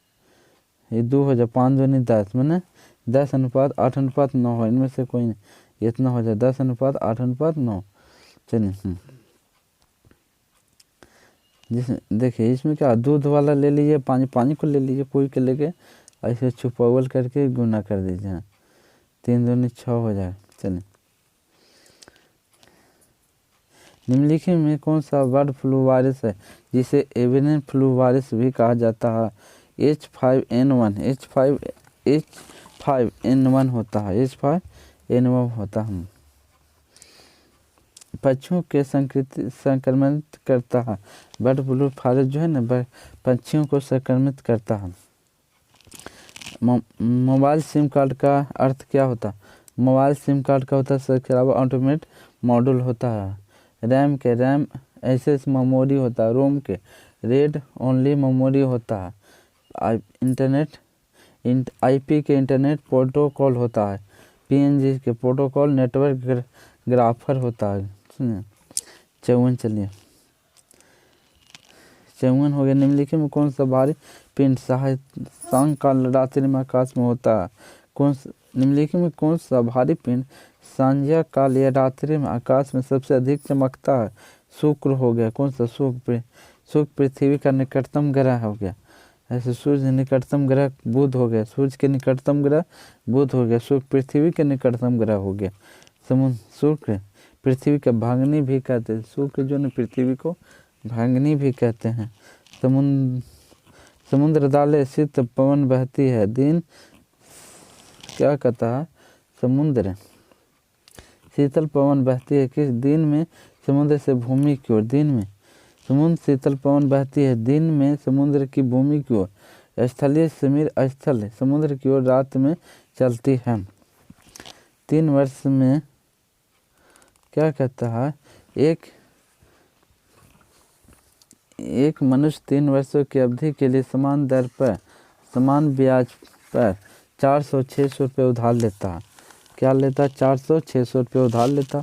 A: ये 2 हो जाए, 5 2 नहीं 10, मैंने 10:8:9 हो। इनमें से कोई नहीं, इतना हो जाए 10:8:9। चलिए, देखिए इसमें क्या दूध वाला ले लीजिए, पानी को ले लीजिए, कोई के लेके ऐसे छुपावल करके गुना कर दीजिए। 3 2 6 हो जाए। चलिए, निम्नलिखित में कौन सा बर्ड फ्लू वायरस है जिसे एवियन फ्लू वायरस भी कहा जाता है? H5N1 होता है। H5N1 होता है। पक्षियों के संक्रमित करता है। बर्ड फ्लू वायरस जो है ना, पक्षियों को संक्रमित करता है। मोबाइल सिम कार्ड का अर्थ क्या होता है? मोबाइल सिम कार्ड का होता है ऑटोमेट मॉड्यूल होता है। रैम एसएस मेमोरी होता है, रोम के रेड ओनली मेमोरी होता है, आईपी के इंटरनेट प्रोटोकॉल होता है, पीएनजी के प्रोटोकॉल नेटवर्क ग्राफर होता है। सुनिए 54, चलिए 54 हो गया। निम्नलिखित में कौन सा भारी पिंड सायंकाल रात्रि में आकाश में होता है? निम्नलिखित में कौन सा भारी पिंड सांझा काल या रात्रि में आकाश में सबसे अधिक चमकता है? शुक्र हो गया। कौन सा? शुक्र पृथ्वी का निकटतम ग्रह हो गया। ऐसे सूर्य निकटतम ग्रह बुध हो गया, सूर्य के निकटतम ग्रह बुध हो गया। शुक्र पृथ्वी के निकटतम ग्रह हो गया। शुक्र पृथ्वी का भागनी भी कहते हैं, शुक्र जो है पृथ्वी को भागनी भी कहते हैं। समुद्र डाले शीत पवन बहती है, दिन क्या कहता है? समुद्र शीतल पवन बहती है किस दिन में? समुद्र से भूमि की ओर। दिन में समुद्र शीतल पवन बहती है, दिन में समुद्र की भूमि की ओर। स्थलीय समीर स्थल समुद्र की ओर रात में चलती है। 3 वर्ष में क्या कहता है? एक मनुष्य 3 वर्षों की अवधि के लिए समान दर पर समान ब्याज पर 400-600 रुपये उधार लेता है। क्या लेता? 400-600 रुपये उधार लेता,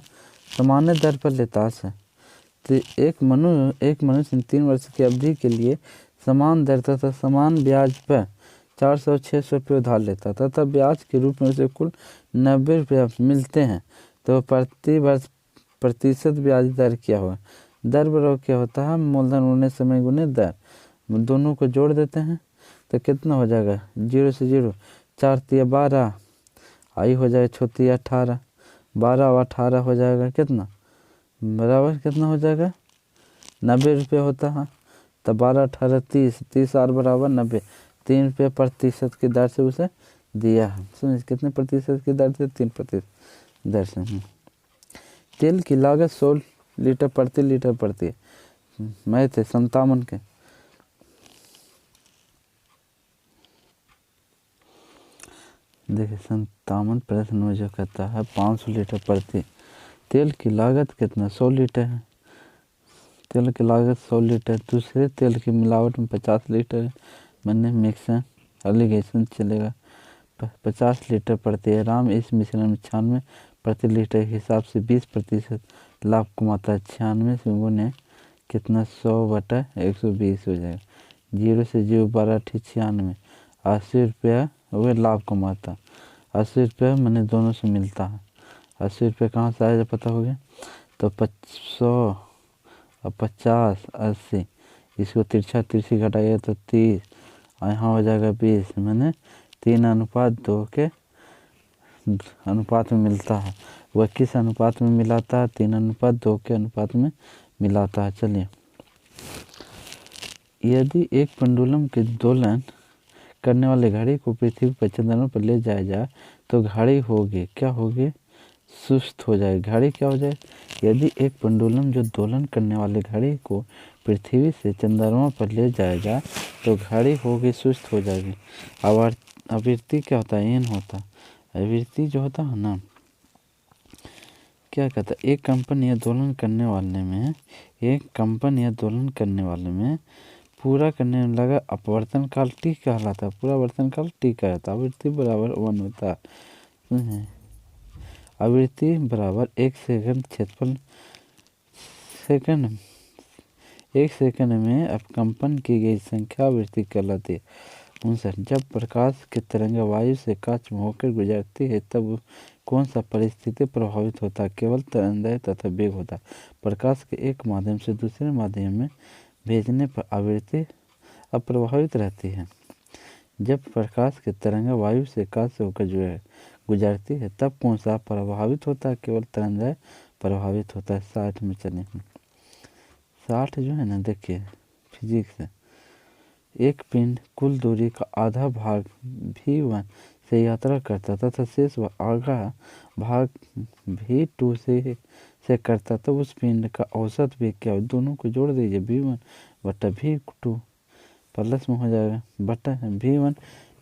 A: सामान्य दर पर लेता है। तो एक मनुष्य 3 वर्ष की अवधि के लिए समान दर तथा समान ब्याज पर 400-600 रुपये उधार लेता तथा ब्याज के रूप में उसे कुल 90 रुपये मिलते हैं। तो प्रति वर्ष प्रतिशत ब्याज दर क्या होगा? दर बराबर क्या होता है? मूलधन गुणे समय गुणे दर। दोनों को जोड़ देते हैं तो कितना हो जाएगा? 0 से 0, 4 तिया 12, आई हो जाएगा 6 तिया 18, 12 और 18 हो जाएगा कितना? बराबर कितना हो जाएगा? 90 रुपये होता है। तो 12 18 30, 30 और बराबर 90, 3 रुपये प्रतिशत की दर से उसे दिया है। सुनिए कितने प्रतिशत की दर से? 3% दर से। तेल की लागत 100 लीटर प्रति लीटर पड़ती है। मैं थे 57 के। देखिए 57 प्रश्न में जो कहता है 500 लीटर प्रति। तेल की लागत कितना? 100 लीटर है। तेल की लागत 100 लीटर। दूसरे तेल की मिलावट में 50 लीटर है। मैंने मिक्सन एलिगेशन चलेगा 50 लीटर पड़ती है। राम इस मिश्रण में 96 प्रति लीटर के हिसाब से 20% लाभ कमाता है। 96 से गुने कितना? 100/120 हो जाएगा। 0 से 0 12 96, 80 रुपया वह लाभ कमाता। 80 रुपया मैंने दोनों से मिलता है। 80 रुपये कहाँ से आया पता हो गया? तो 100 और 50 80, इसको तिरछी घटाइए तो 30, और यहाँ हो जाएगा 20। मैंने 3:2 के अनुपात में मिलता है। वह किस अनुपात में मिलाता है? 3:2 के अनुपात में मिलाता है। चलिए, यदि एक पेंडुलम के दोलन करने वाले घड़ी को पृथ्वी पर चंद्रमा पर ले जाया जाए तो घड़ी होगी क्या होगी? सुस्त हो जाएगी। घड़ी क्या हो जाए? यदि एक पेंडुलम जो दोलन करने वाले घड़ी को पृथ्वी से चंद्रमा पर ले जाया जाए तो घड़ी होगी सुस्त हो जाएगी। आवृत्ति क्या होता है? एन होता है। आवृत्ति जो होता है ना, क्या कहता है? एक कंपन या दोलन करने वाले में पूरा करने में लगा अपवर्तन काल टी कहलाता है। पूरा वर्तन काल टी कहलाता है। आवृत्ति बराबर 1 होता है। आवृत्ति बराबर 1 सेकंड क्षेत्रफल एक सेकंड में अपकंपन की गई संख्या आवृत्ति कहलाती है। 59, जब प्रकाश की तरंग वायु से कांच में होकर गुजरती है तब कौन सा परिस्थिति प्रभावित होता है? केवल तरंगदैर्घ्य तथा वेग होता है। प्रकाश के एक माध्यम से दूसरे माध्यम में भेजने पर आवृत्ति अप्रभावित रहती है। जब प्रकाश की तरंग वायु से कांच से होकर गुजरती है तब कौन सा प्रभावित होता है? केवल तरंगदैर्घ्य प्रभावित होता है। 60 में चले। 60 जो है ना, देखिए फिजिक्स है। एक पिंड कुल दूरी का आधा भाग v1 से यात्रा करता तथा शेष आधा भाग v2 से करता तो उस पिंड का औसत वेग क्या हो? दोनों को जोड़ दीजिए, v1/v2 प्लस में हो जाएगा बटा v1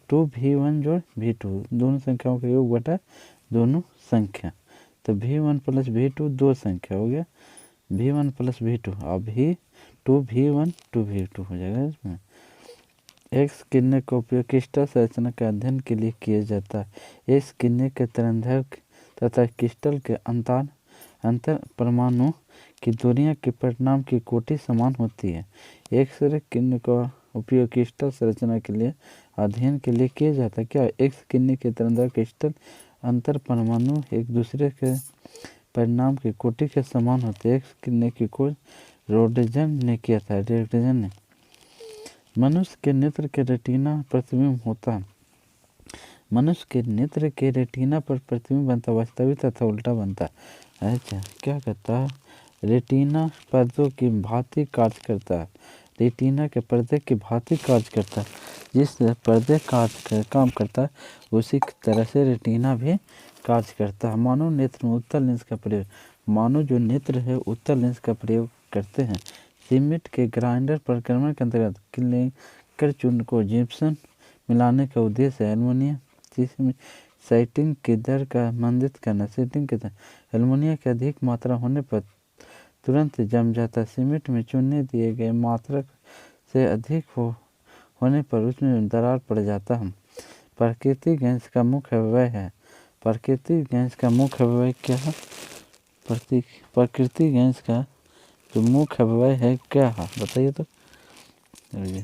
A: v1 जोड़ v2, दोनों संख्याओं का योग बटा दोनों संख्या। तो v1 + v2 दो संख्या हो गया, V1 प्लस V2, अब V2 2V1 हो जाएगा इसमें। एक्स किरणें का उपयोग क्रिस्टल संरचना के अध्ययन के लिए किया जाता है। एक्स किरणें के तरंगदैर्घ्य तथा क्रिस्टल के अंतर परमाणु की दूरियों के परिणाम की कोटि समान होती है। एक्स-रे किरणों का उपयोग क्रिस्टल संरचना के लिए अध्ययन के लिए किया जाता है। क्या एक्स किरणें के तरंगदैर्घ्य क्रिस्टल अंतर परमाणु एक दूसरे के परिणाम की कोटि के समान होते हैं। एक्स किरणें की खोज रोडजन ने किया था। रोडजन ने मनुष्य के नेत्र के रेटिना प्रतिबिंब होता है। मनुष्य के नेत्र के रेटिना पर प्रतिबिंब बनता वास्तविक तथा उल्टा बनता है। अच्छा, क्या कहता है? रेटिना पर्दों की भांति कार्य करता है। रेटिना के पर्दे की भांति कार्य करता है। जिस पर्दे काम करता है उसी तरह से रेटिना भी कार्य करता है। मानव नेत्र में उत्तल लेंस का प्रयोग, मानव जो नेत्र है उत्तल लेंस का प्रयोग करते हैं। सीमेंट के ग्राइंडर प्रक्रमण के अंतर्गत क्लिंकर चूर्ण को जिप्सम मिलाने का उद्देश्य है। एल्युमिनियम साइटिंग की दर का मंदित करना। साइटिंग की दर एल्युमिनियम की अधिक मात्रा होने पर तुरंत जम जाता है। सीमेंट में चूने दिए गए मात्रा से अधिक होने पर उसमें दरार पड़ जाता है। प्राकृतिक गैस का मुख्य अवयव है। प्राकृतिक गैस का मुख्य अवयव क्या है? प्राकृतिक गैस का जो मुख्य अवयव है क्या है बताइए तो। सॉरी,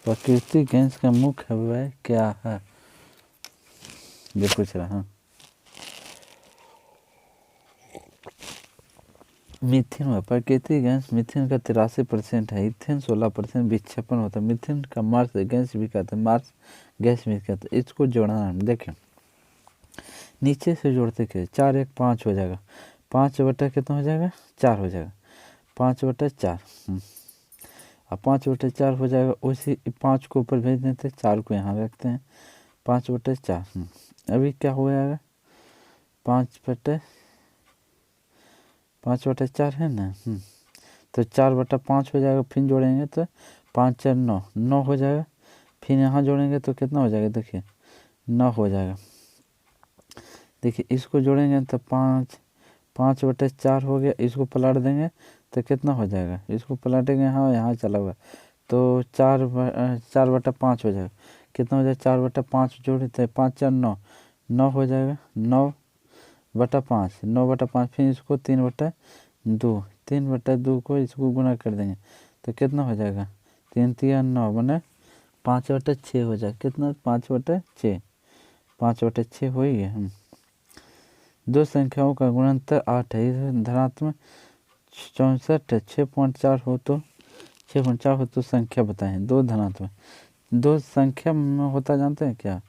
A: प्राकृतिक गैस का मुख्य अवयव क्या है ये पूछ रहा हूँ। मीथेन हुआ। प्राकृतिक गैस मीथेन का 83% है। इथेन 16% विक्षेपण होता है। मीथेन का मार्स गैस भी कहते हैं, मार्स गैस भी कहते हैं। इसको जोड़ना देखें, नीचे से जोड़ते के 4 1 5 हो जाएगा। 5 बटा कितना हो जाएगा? 4 हो जाएगा। 5 बटा 4 अब 5 बटा 4 हो जाएगा। उसी 5 को ऊपर भेज देते, 4 को यहाँ रखते हैं। 5 बटा 4 अभी क्या हो जाएगा? 5 बटा 4 है ना। तो 4 बटा 5 हो जाएगा। फिर जोड़ेंगे तो 5 4 9 हो जाएगा। फिर यहाँ जोड़ेंगे तो कितना हो जाएगा? देखिए 9 हो जाएगा। देखिए इसको जोड़ेंगे तो 5 बटे 4 हो गया। इसको पलट देंगे तो कितना हो जाएगा? इसको पलटेंगे, हाँ यहाँ चला हुआ तो 4 बटा 5 हो जाएगा। कितना हो जाएगा? 4 बटा 5 जोड़े थे 5 4 9 हो जाएगा। 9 बटा 5 9 बटा 5। फिर इसको 3 बटा 2 को इसको गुना कर देंगे तो कितना हो जाएगा? 3 3 9 बने 5 बटा 6 हो जाएगा। कितना? 5 बटा 6। 5 बटा 6 हो ही है। दो संख्याओं का गुणनफल 8 है। इस धनात्मक 64 6.4 हो तो 6.4 हो तो संख्या बताएं। दो धनात्मक, दो संख्या में होता जानते हैं क्या?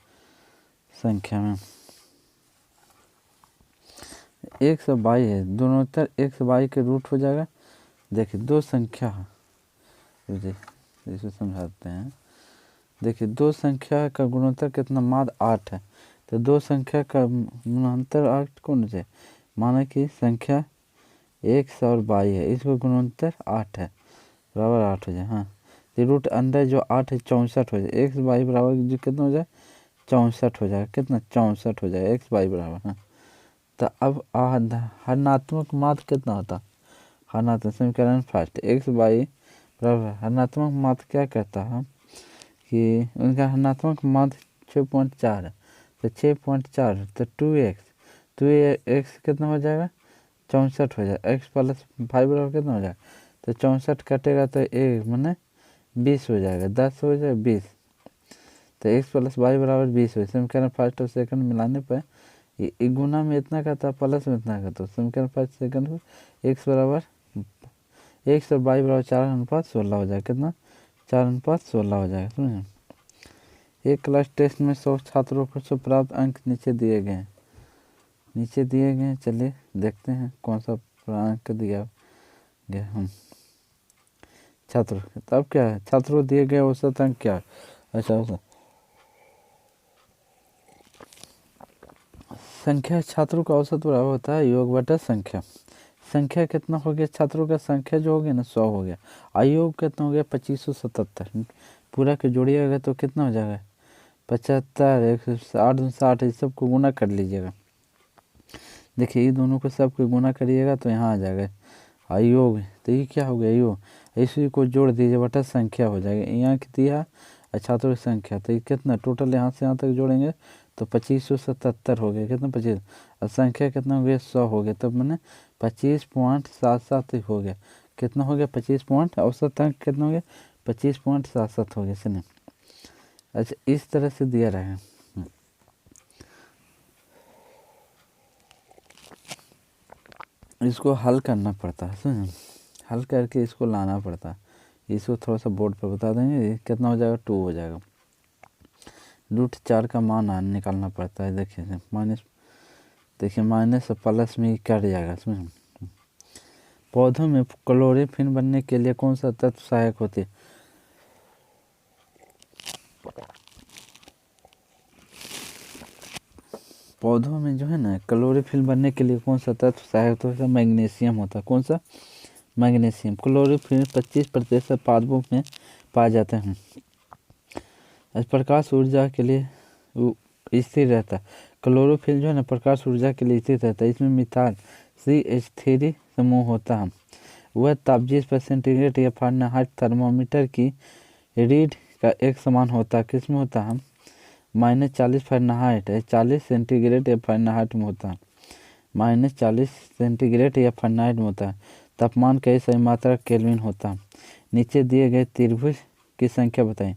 A: संख्या में 122 है। दोनों उत्तर 122 के रूट हो जाएगा। देखिए दो संख्या है, इसे समझाते हैं। देखिए दो संख्या का गुणोत्तर कितना? माद 8 है। तो दो संख्या का गुणोत्तर 8 कौन से? माना कि संख्या 122 है, इसको गुणोत्तर 8 है, बराबर 8 हो जाए। हाँ तो रूट अंडर जो 8 है 64 हो जाए। 122 बराबर जो कितना हो जाए? 64 हो जाएगा। कितना? 64 हो जाएगा 122 बराबर। हाँ तो अब हरणात्मक माद कितना होता? हरणात्मक समीकरण फर्स्ट 122 बराबर हरणात्मक माद क्या कहता है कि उनका हरणात्मक माद 6.4 है। तो 6.4 तो 2x कितना हो जाएगा? 64 हो जाएगा। x प्लस 5 बराबर कितना हो जाएगा? तो 64 कटेगा तो 1 मैंने 20 हो जाएगा। 10 हो जाएगा 20। तो x प्लस 5 बराबर 20 हो। समीकरण फर्स्ट और सेकंड मिलाने पर ये गुना में इतना करता प्लस में इतना करता। समीकरण फर्स्ट सेकंड को x बराबर 122 बराबर 4:16 हो जाएगा। कितना? 4:16 हो जाएगा। समझे? एक क्लास टेस्ट में 100 छात्रों को प्राप्त अंक नीचे दिए गए चलिए देखते हैं कौन सा अंक दिया गया। हम छात्रों, तब क्या है? छात्रों दिए गए औसत अंक क्या है? अच्छा औसत संख्या छात्रों का औसत बराबर होता है योग बटा संख्या। संख्या कितना हो गया? छात्रों का संख्या जो हो गया ना 100 हो गया। आयोग कितना हो गया? 2577। पूरा के जोड़िएगा तो कितना हो जाएगा? 75 160 60 इस सबको गुना कर लीजिएगा। देखिए ये दोनों को सबको गुना करिएगा तो यहाँ आ जाएगा अयोग, तो ये क्या हो गया योग, इसी को जोड़ दीजिए बटा संख्या हो जाएगा। यहाँ कितनी है छात्रों की संख्या, तो ये कितना टोटल यहाँ से यहाँ तक जोड़ेंगे तो 2577 हो गया, कितना 25, और संख्या कितना हो गया 100 हो गया, तब मैंने 25.77 हो गया, कितना हो गया 25 पॉइंट, औसत अंक कितना हो गया 25.77 हो गया। सुनिए अच्छा इस तरह से दिया रहेगा, इसको हल करना पड़ता है, सुनिए हल करके इसको लाना पड़ता है, इसको थोड़ा सा बोर्ड पर बता देंगे, कितना हो जाएगा 2 हो जाएगा। √4 का मान निकालना पड़ता है, देखिए माइनस, देखिए माइनस और प्लस में कट जाएगा। इसमें पौधों में क्लोरोफिल बनने के लिए कौन सा तत्व सहायक होते हैं, पौधों में जो है ना क्लोरोफिल बनने के लिए कौन सा तत्व सहायक होता है, मैग्नीशियम होता है, कौन सा मैग्नीशियम। क्लोरोफिल 25% पादपों में पाए जाते हैं। प्रकाश ऊर्जा के लिए स्थिर रहता है, क्लोरोफिल जो है ना प्रकाश ऊर्जा के लिए स्थिर रहता है, इसमें मिथाइल CH3 समूह होता है। वह ताप पर सेंटीग्रेड या फ़ारेनहाइट थर्मामीटर की रीड का एक समान होता है, किस में होता है -40 फ़ारेनहाइट, 40 सेंटीग्रेड या फ़ारेनहाइट में होता है, -40 सेंटीग्रेड या फ़ारेनहाइट में होता है। तापमान का सही मात्रा केल्विन होता है। नीचे दिए गए त्रिभुज की संख्या बताएं,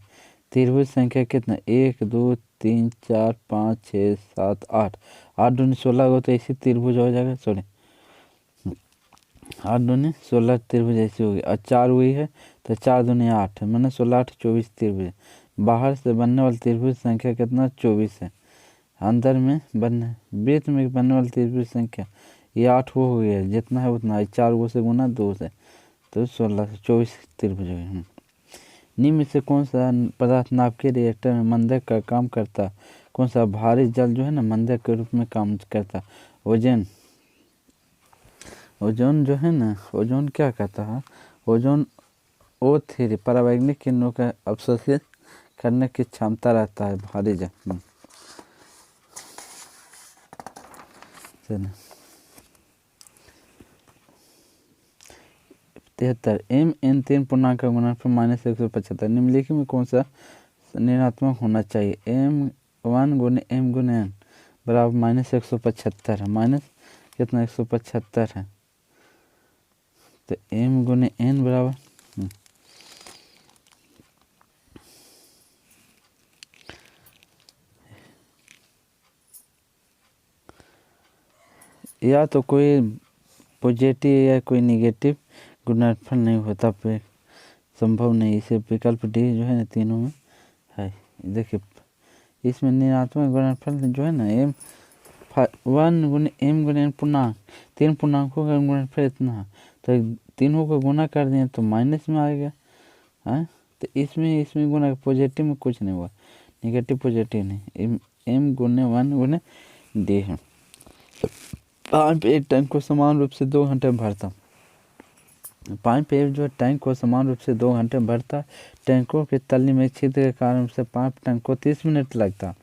A: त्रिभुज संख्या कितना 1 2 3 4 5 6 7 8, 8 दूनी 16 हो तो ऐसी त्रिभुज हो जाएगा, सॉरी 8 दूनी 16 त्रिभुज ऐसी होगी, और 4 हुई है तो 4 दूनी 8, मैंने 16 8 24 त्रिभुज। बाहर से बनने वाली त्रिभुज संख्या कितना 24 है, अंदर में बनने बीच में बनने वाली त्रिभुज संख्या ये 8 हो गई है, जितना है उतना 4 वो से गुना 2 से, तो 16 से 24 त्रिभुज हो गए। निम्न से कौन सा पदार्थ नाभिकीय रिएक्टर में मंदक का काम करता है, कौन सा भारी जल जो है ना मंदक के रूप में काम करता है, ओजोन। ओजोन जो है ना, ओजोन क्या कहता है, ओजोन O3 परावैंगनिक किरणों का अवशोषित करने की क्षमता रहता है, भारी जल। 73 mn 3 पूर्णांक का गुणनफल -175, निम्नलिखित में कौन सा ऋणात्मक होना चाहिए, m1 गुने m गुने n बराबर -175 है, माइनस कितना 175 है, तो m गुने n बराबर या तो कोई पॉजिटिव या कोई निगेटिव गुणनफल नहीं होता, पे संभव नहीं, इसे विकल्प डी जो है ना तीनों में है। देखिए इसमें ऋणात्मक गुणनफल जो है ना m1 गुने m गुने n पूर्णांक, 3 पूर्णांकों का गुणनफल इतना है, तो तीनों को गुना कर दिए तो माइनस में आ गया है, तो इसमें गुना पॉजिटिव में कुछ नहीं हुआ, निगेटिव पॉजिटिव नहीं, m गुने 1 गुने डी है। पाइप एक टैंक को समान रूप से 2 घंटे में भरता, पाइप एक जो टैंक को समान रूप से 2 घंटे में भरता, टैंकों के तली में छिद्र के कारण से पाइप टैंक को 30 मिनट लगता,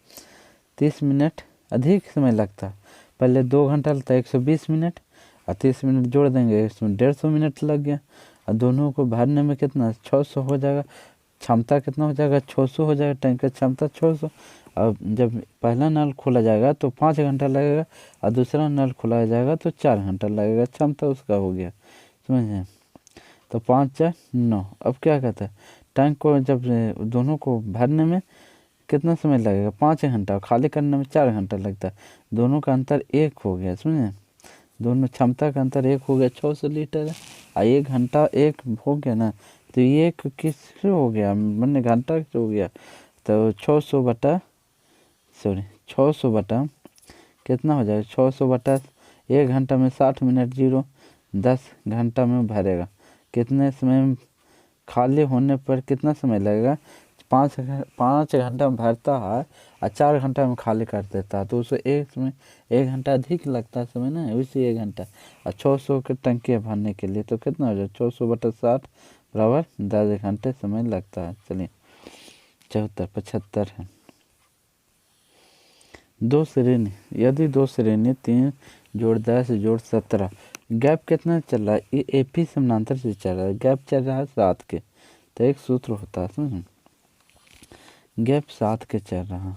A: 30 मिनट अधिक समय लगता, पहले 2 घंटा लगता 120 मिनट, और 30 मिनट जोड़ देंगे इसमें 150 मिनट लग गया, और दोनों को भरने में कितना 600 हो जाएगा, क्षमता कितना हो जाएगा 600 हो जाएगा, टैंक की क्षमता 600। अब जब पहला नल खोला जाएगा तो 5 घंटा लगेगा, और दूसरा नल खोला जाएगा तो 4 घंटा लगेगा, क्षमता उसका हो गया, समझे, तो 5 4 9। अब क्या कहता है, टैंक को जब दोनों को भरने में कितना समय लगेगा 5 घंटा, खाली करने में 4 घंटा लगता है, दोनों का अंतर 1 हो गया, समझे, दोनों क्षमता का अंतर 1 हो गया, 600 लीटर है, और 1 घंटा 1 हो गया ना, तो ये किस हो गया, मैंने घंटा हो गया, तो 600 बटा कितना हो जाएगा 600 बटा 1 घंटा में 60 मिनट 0, 10 घंटा में भरेगा, कितने समय में खाली होने पर कितना समय लगेगा, 5 घंटा में भरता है और 4 घंटा में खाली कर देता है, तो उसे 1 घंटा अधिक लगता है समय ना, उसी 1 घंटा, और 600 के टंकी भरने के लिए तो कितना हो जाए 600 बटा 60 बराबर 10 घंटे समय लगता है। चलिए 75 है। 2 श्रेणी, यदि 2 श्रेणी जोड़ 10 जोड़ 17, गैप कितना चल रहा है, ये AP समानांतर से चल रहा है, गैप चल रहा है 7 के। तो एक सूत्र होता है, समझ, गैप 7 के चल रहा,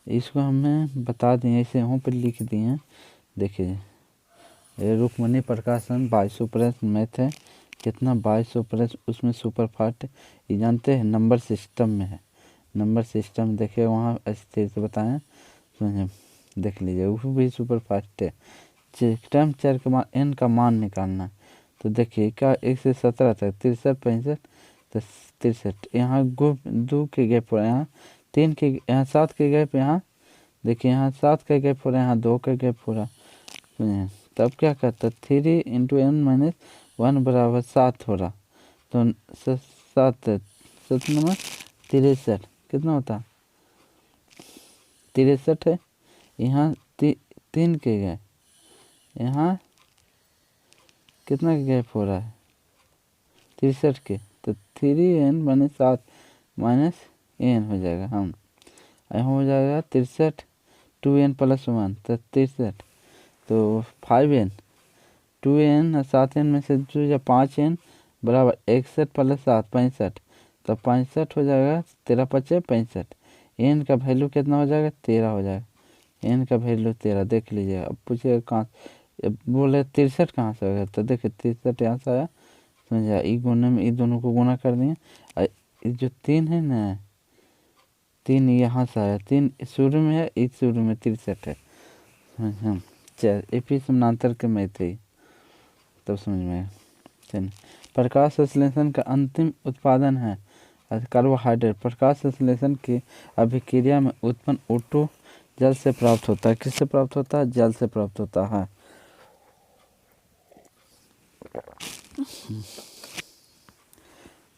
A: इसको हमें बता दिए, इसे यहाँ पर लिख दिए हैं। देखिए ये रुक्मणी प्रकाशन 2200 प्रश्न मैथ है, कितना 2200 प्रश्न, उसमें सुपर फास्ट ये जानते हैं नंबर सिस्टम में है, नंबर सिस्टम देखिए वहाँ स्थिर से बताएं, समझे, देख लीजिए वो भी सुपर फास्ट है। टर्म चर का मान n का मान निकालना है। तो देखिए क्या 1 से 17 तक 63 65 तो 63, यहाँ 2 के गैप हो रहा है, यहाँ 3 के, यहाँ 7 के गैप, यहाँ देखिए यहाँ 7 का गैप हो रहा है, यहाँ 2 का गैप हो रहा है। तब क्या करता, 3 × n - 1 बराबर 7 हो रहा, तो 7 7 नंबर 63 कितना होता, 63 है। यहाँ 3 के गए, यहाँ कितना का गैप हो रहा है 63 के, तो 3n - 7 - n हो जाएगा, हम यहाँ हो जाएगा 63, 2n + 1 तो 63, तो 5n, 2n और 7n में से जो या 5n बराबर 61 + 7 65, तो 65 हो जाएगा, 13 × 5 = 65, n का वैल्यू कितना हो जाएगा 13 हो जाएगा, n का वैल्यू 13, देख लीजिए। अब पूछिए कहाँ, बोले 63 कहाँ से होगा, तो देखिए 63 यहाँ से आया, समझा, ई गुने में ई दोनों को गुना कर दिए, और जो 3 है ना, 3 यहाँ से आया, 3 शुरू में है, इस शुरू में 63 है, हम चल AP समानांतर के में थे, तब समझ में आया। चलिए, प्रकाश संश्लेषण का अंतिम उत्पादन है कार्बोहाइड्रेट। प्रकाश संश्लेषण की अभिक्रिया में उत्पन्न O2 जल से प्राप्त होता है, किससे प्राप्त होता है, जल से प्राप्त होता है।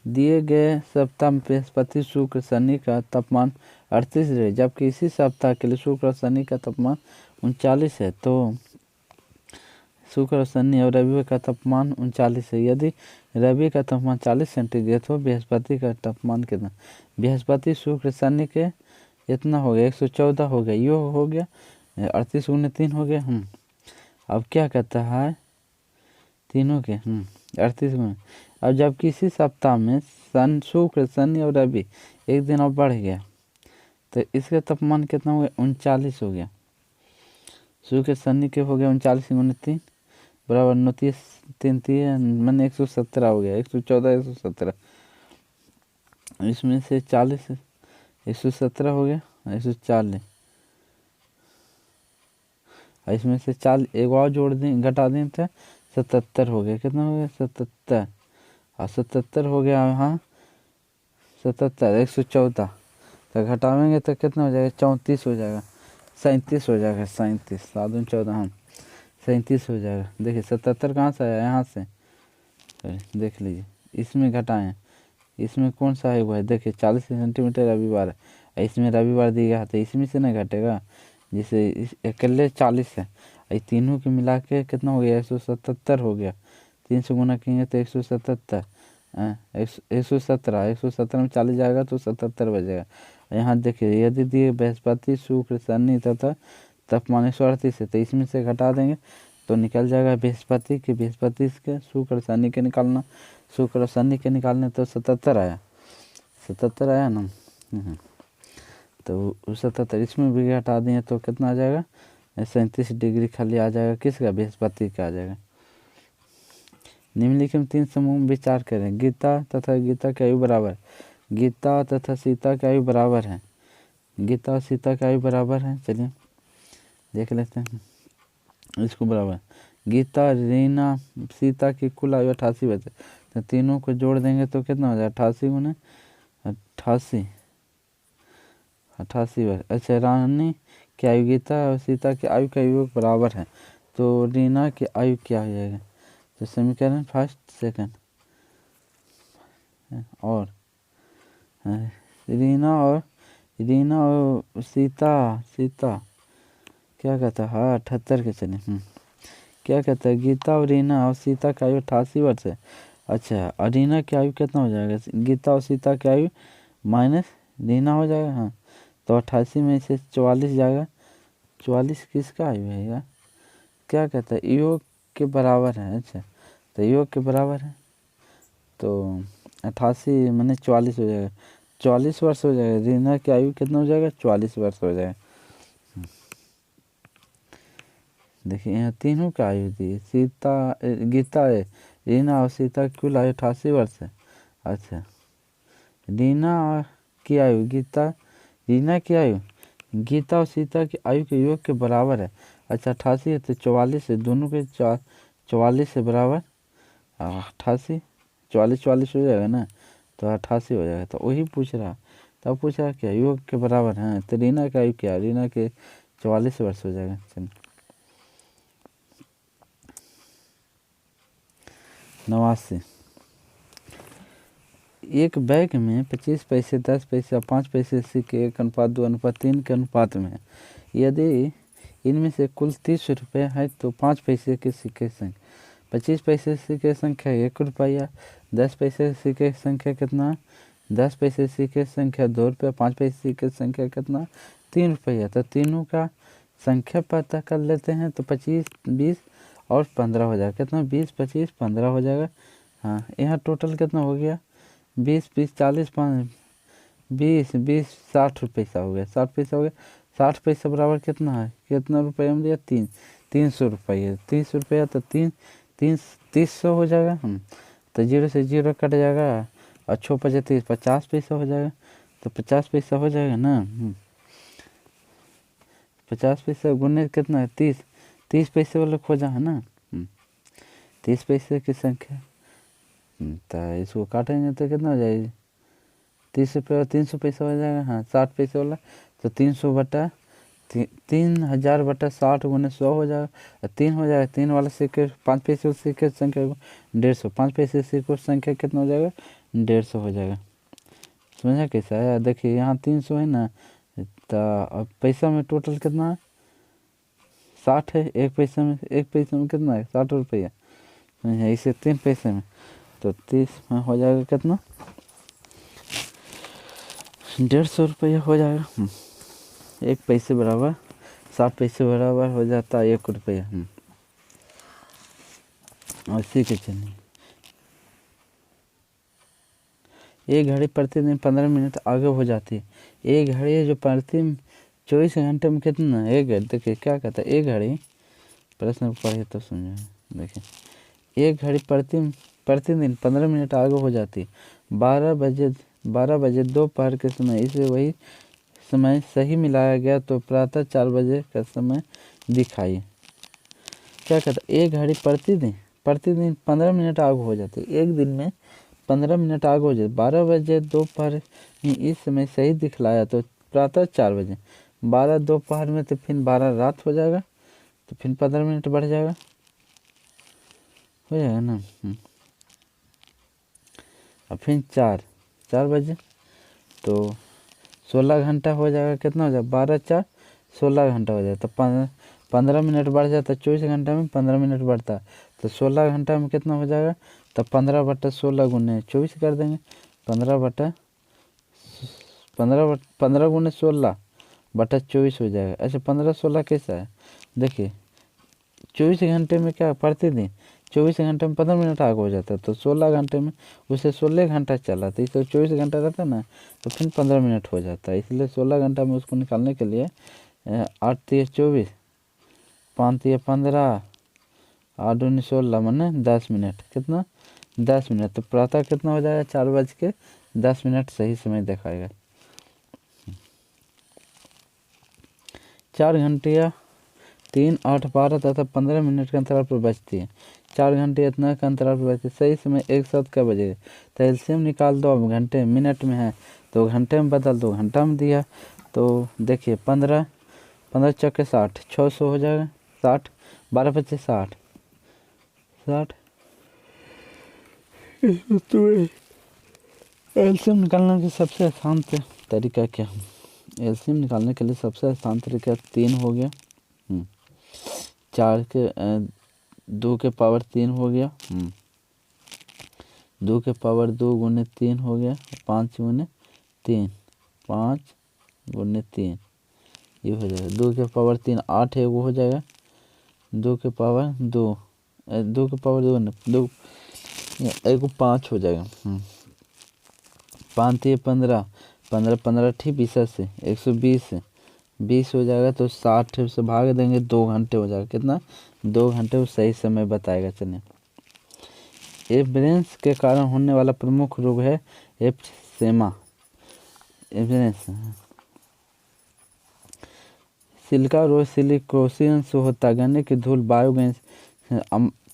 A: दिए गए सप्ताह में बृहस्पति शुक्र शनि का तापमान 38 है, जबकि इसी सप्ताह के लिए शुक्र और शनि का तापमान 39 है, तो शुक्र और शनि और रवि का तापमान 39 है। यदि रवि का तापमान 40 सेंटीग्रेड हो, बृहस्पति का तापमान कितना, बृहस्पति शुक्र शनि के इतना हो गया 114 हो गया, यो हो गया 38 × 3 हो गया। अब क्या कहता है तीनों के 38 में, अब जब किसी सप्ताह में शुक्र शनि और रवि एक दिन और बढ़ गया, तो इसका तापमान कितना हो गया 39 हो गया, शुक्र शनि के हो गया 39 × 3 बराबर 29 3 मैंने 117 हो गया, 114 117, इसमें से 40 117 हो गया 140, इसमें से 40 एक और जोड़ दें घटा दें तो 77 हो गया, कितना हो गया 77, और 77 हो गया यहाँ 77 114, तो घटावेंगे तो कितना हो जाएगा 34 हो जाएगा, 37 हो जाएगा, 37 7 × 14 37 हो जाएगा। देखिए 77 कहाँ से आया, यहाँ से, देख लीजिए, इसमें घटाएं, इसमें कौन सा है वो है, देखिए 40 सेंटीमीटर रविवार है, इसमें रविवार दिया गया तो इसमें से नहीं घटेगा, जिसे अकेले 40 है, ये तीनों के मिला के कितना हो गया 177 हो गया, 3 से गुना करेंगे तो 177 117 में 40 जाएगा तो 77 बचेगा। यहाँ देखिए यदि दिए बृहस्पति शुक्र शनि तथा तापमान 138 है, तो इसमें से घटा देंगे तो निकल जाएगा बृहस्पति के शुक्र और शनि के निकालना, शुक्र और शनि के निकालने तो 77 आया, 77 आया ना, तो 77 इसमें भी घटा दिए तो कितना आ जाएगा 37 डिग्री खाली आ जाएगा, किसका बृहस्पति का आ जाएगा। निम्नलिखित में 3 समूह में विचार करें, गीता तथा गीता की आयु बराबर, गीता तथा सीता की आयु बराबर है, गीता और सीता की आयु बराबर है, चलिए देख लेते हैं इसको बराबर, गीता रीना सीता की कुल आयु 88 बचे, तो तीनों को जोड़ देंगे तो कितना हो जाएगा 88 × 88 बार। अच्छा, रानी की आयु गीता और सीता की आयु का योग बराबर है, तो रीना की आयु क्या हो जाएगा, तो समीकरण फर्स्ट सेकंड, और रीना और सीता क्या कहता है 78 के, चलिए क्या कहता है गीता और रीना और सीता की आयु 88 वर्ष है। अच्छा, और रीना की आयु कितना हो जाएगा, गीता और सीता की आयु माइनस रीना हो जाएगा, तो 88 में से 44 जाएगा, 44 किसका आयु है यार, क्या कहता है योग के बराबर है। अच्छा तो योग के बराबर है तो 88 मैंने 44 हो जाएगा, 44 वर्ष हो जाएगा। रीना की आयु कितना हो जाएगा, 44 वर्ष हो जाएगा। देखिए यहाँ तीनों का आयु दी, गीता है, रीना और सीता की कुल आयु 88 वर्ष है। अच्छा रीना की आयु रीना की आयु गीता और सीता की आयु के योग के बराबर है। अच्छा 88 है तो 44 है, दोनों के 44 से बराबर 88, 44 हो जाएगा ना, तो 88 हो जाएगा। तो वही पूछ रहा, तब पूछ रहा क्या योग के बराबर है, तो रीना का आयु क्या, रीना के 44 वर्ष हो जाएगा। चलिए 89, एक बैग में 25 पैसे, 10 पैसे और 5 पैसे सिक्के 1:2:3 के अनुपात में है। यदि इनमें से कुल 30 रुपये है तो 5 पैसे के सिक्के संख्या, 25 पैसे सिक्के संख्या 1 रुपया, 10 पैसे सिक्के संख्या कितना, 10 पैसे सिक्के संख्या 2 रुपये, 5 पैसे सिक्के संख्या कितना 3 रुपया। तो तीनों का संख्या पता कर लेते हैं। तो 25, 20 और 15 हो जाएगा, कितना 20, 25, 15 हो जाएगा। हाँ यहाँ टोटल कितना हो गया, 20, 20, 40, 20, 20, 60 पैसा हो गया, 60 पैसा हो गया। 60 पैसा बराबर कितना है, कितना रुपये में दिया, 300 रुपये, 300 रुपया तो 300 हो जाएगा। तो 0 से 0 कट जाएगा और 6 25, 50 पैसा हो जाएगा। तो 50 पैसा हो जाएगा ना। 50 पैसा गुने कितना है, 30 पैसे वाला खोजा है ना। 30 पैसे की संख्या, तो इसको काटेंगे तो कितना हो जाएगी, 30 रुपये और 300 पैसा हो जाएगा। हाँ 60 पैसे वाला, तो 300 बटा 3000 बटा 60 गुने 100 हो जाएगा, 3 हो जाएगा। 3 वाला सिक्के 5 पैसे सिक्के संख्या 150, 5 पैसे सिक्के संख्या कितना हो जाएगा, 150 हो जाएगा। समझा कैसा है, देखिए यहाँ 300 है ना, तो अब पैसा में टोटल कितना है, 60 है। एक पैसे में कितना है, 60 रुपया, इसे 3 पैसे में, तो 30 में हो जाएगा कितना, 150 रुपया हो जाएगा। एक पैसे बराबर 60 पैसे बराबर हो जाता है 1 रुपया। और इसी के चलिए, एक घड़ी प्रतिदिन 15 मिनट आगे हो जाती है। एक घड़ी है जो प्रति 24 घंटे में कितना, एक घड़ी, देखिए क्या कहता है, एक घड़ी, प्रश्न पढ़िए तो समझे। देखिए एक घड़ी प्रतिदिन 15 मिनट आगे हो जाती है। 12 बजे दोपहर के समय इसे वही समय सही मिलाया गया तो प्रातः 4 बजे का समय दिखाइए। क्या कहता है, एक घड़ी प्रतिदिन 15 मिनट आगे हो जाती है। एक दिन में 15 मिनट आगे हो जाए, 12 बजे दोपहर में इस समय सही दिखलाया तो प्रातः 4 बजे, 12 दोपहर में तो फिर 12 रात हो जाएगा, तो फिर 15 मिनट बढ़ जाएगा, हो जाएगा ना। और फिर 4 बजे तो 16 घंटा हो जाएगा, कितना हो जाएगा, 12 4 16 घंटा हो जाएगा। तो 15 मिनट बढ़ जाता है, 24 घंटा में 15 मिनट बढ़ता है, तो 16 घंटा में कितना हो जाएगा, तो 15 बटा 16 गुने 24 कर देंगे, 15 गुने 16 बटा 24 हो जाएगा। अच्छा 15 16 कैसा है, देखिए 24 घंटे में क्या प्रतिदिन 24 घंटे में 15 मिनट आगे हो जाता है, तो 16 घंटे में उसे 16 घंटा चला, तो इसे 24 घंटा रहता है ना, तो फिर 15 मिनट हो जाता है। इसलिए 16 घंटा में उसको निकालने के लिए 8 3 24, 5 3 15, 8 दूनी 16 मैंने 10 मिनट, कितना 10 मिनट। तो प्रातः कितना हो जाएगा, 4:10 सही समय दिखाएगा। 4 घंटिया 3 8 12 तथा 15 मिनट के अंतराल पर बचती है। 4 घंटे इतना का अंतराल पर बचती है, सही समय एक साथ कब बजेगा, तो एलसीएम निकाल दो। अब घंटे मिनट में है तो घंटे में बदल दो, घंटा में दिया तो देखिए 15 चौके 60, 600 हो जाएगा, 60 12 25 60 60। एलसीएम निकालने के सबसे आसान तरीका क्या है, एलसीएम निकालने के लिए सबसे आसान तरीका 3 हो गया, 4 के 2 के पावर 3 हो गया, 2 के पावर 2 गुने 3 हो गया, 5 गुने 3, 5 गुने 3 ये हो जाएगा। 2 के पावर 3 8 है, वो हो जाएगा 2 के पावर 2, 2 के पावर 2 न 2 एक 5 हो जाएगा। 5 15 15 15 ठीक 20 से 120 20 हो जाएगा तो 60 से भाग देंगे 2 घंटे हो जाएगा। कितना? 2 घंटे वो सही समय बताएगा। चलिए, एब्रेंस के कारण होने वाला प्रमुख रोग है एप्सेमा। एब्रेंस सिलिका रोग सिलिकोसिस से होता है। गन्ने की धूल बायोगैस,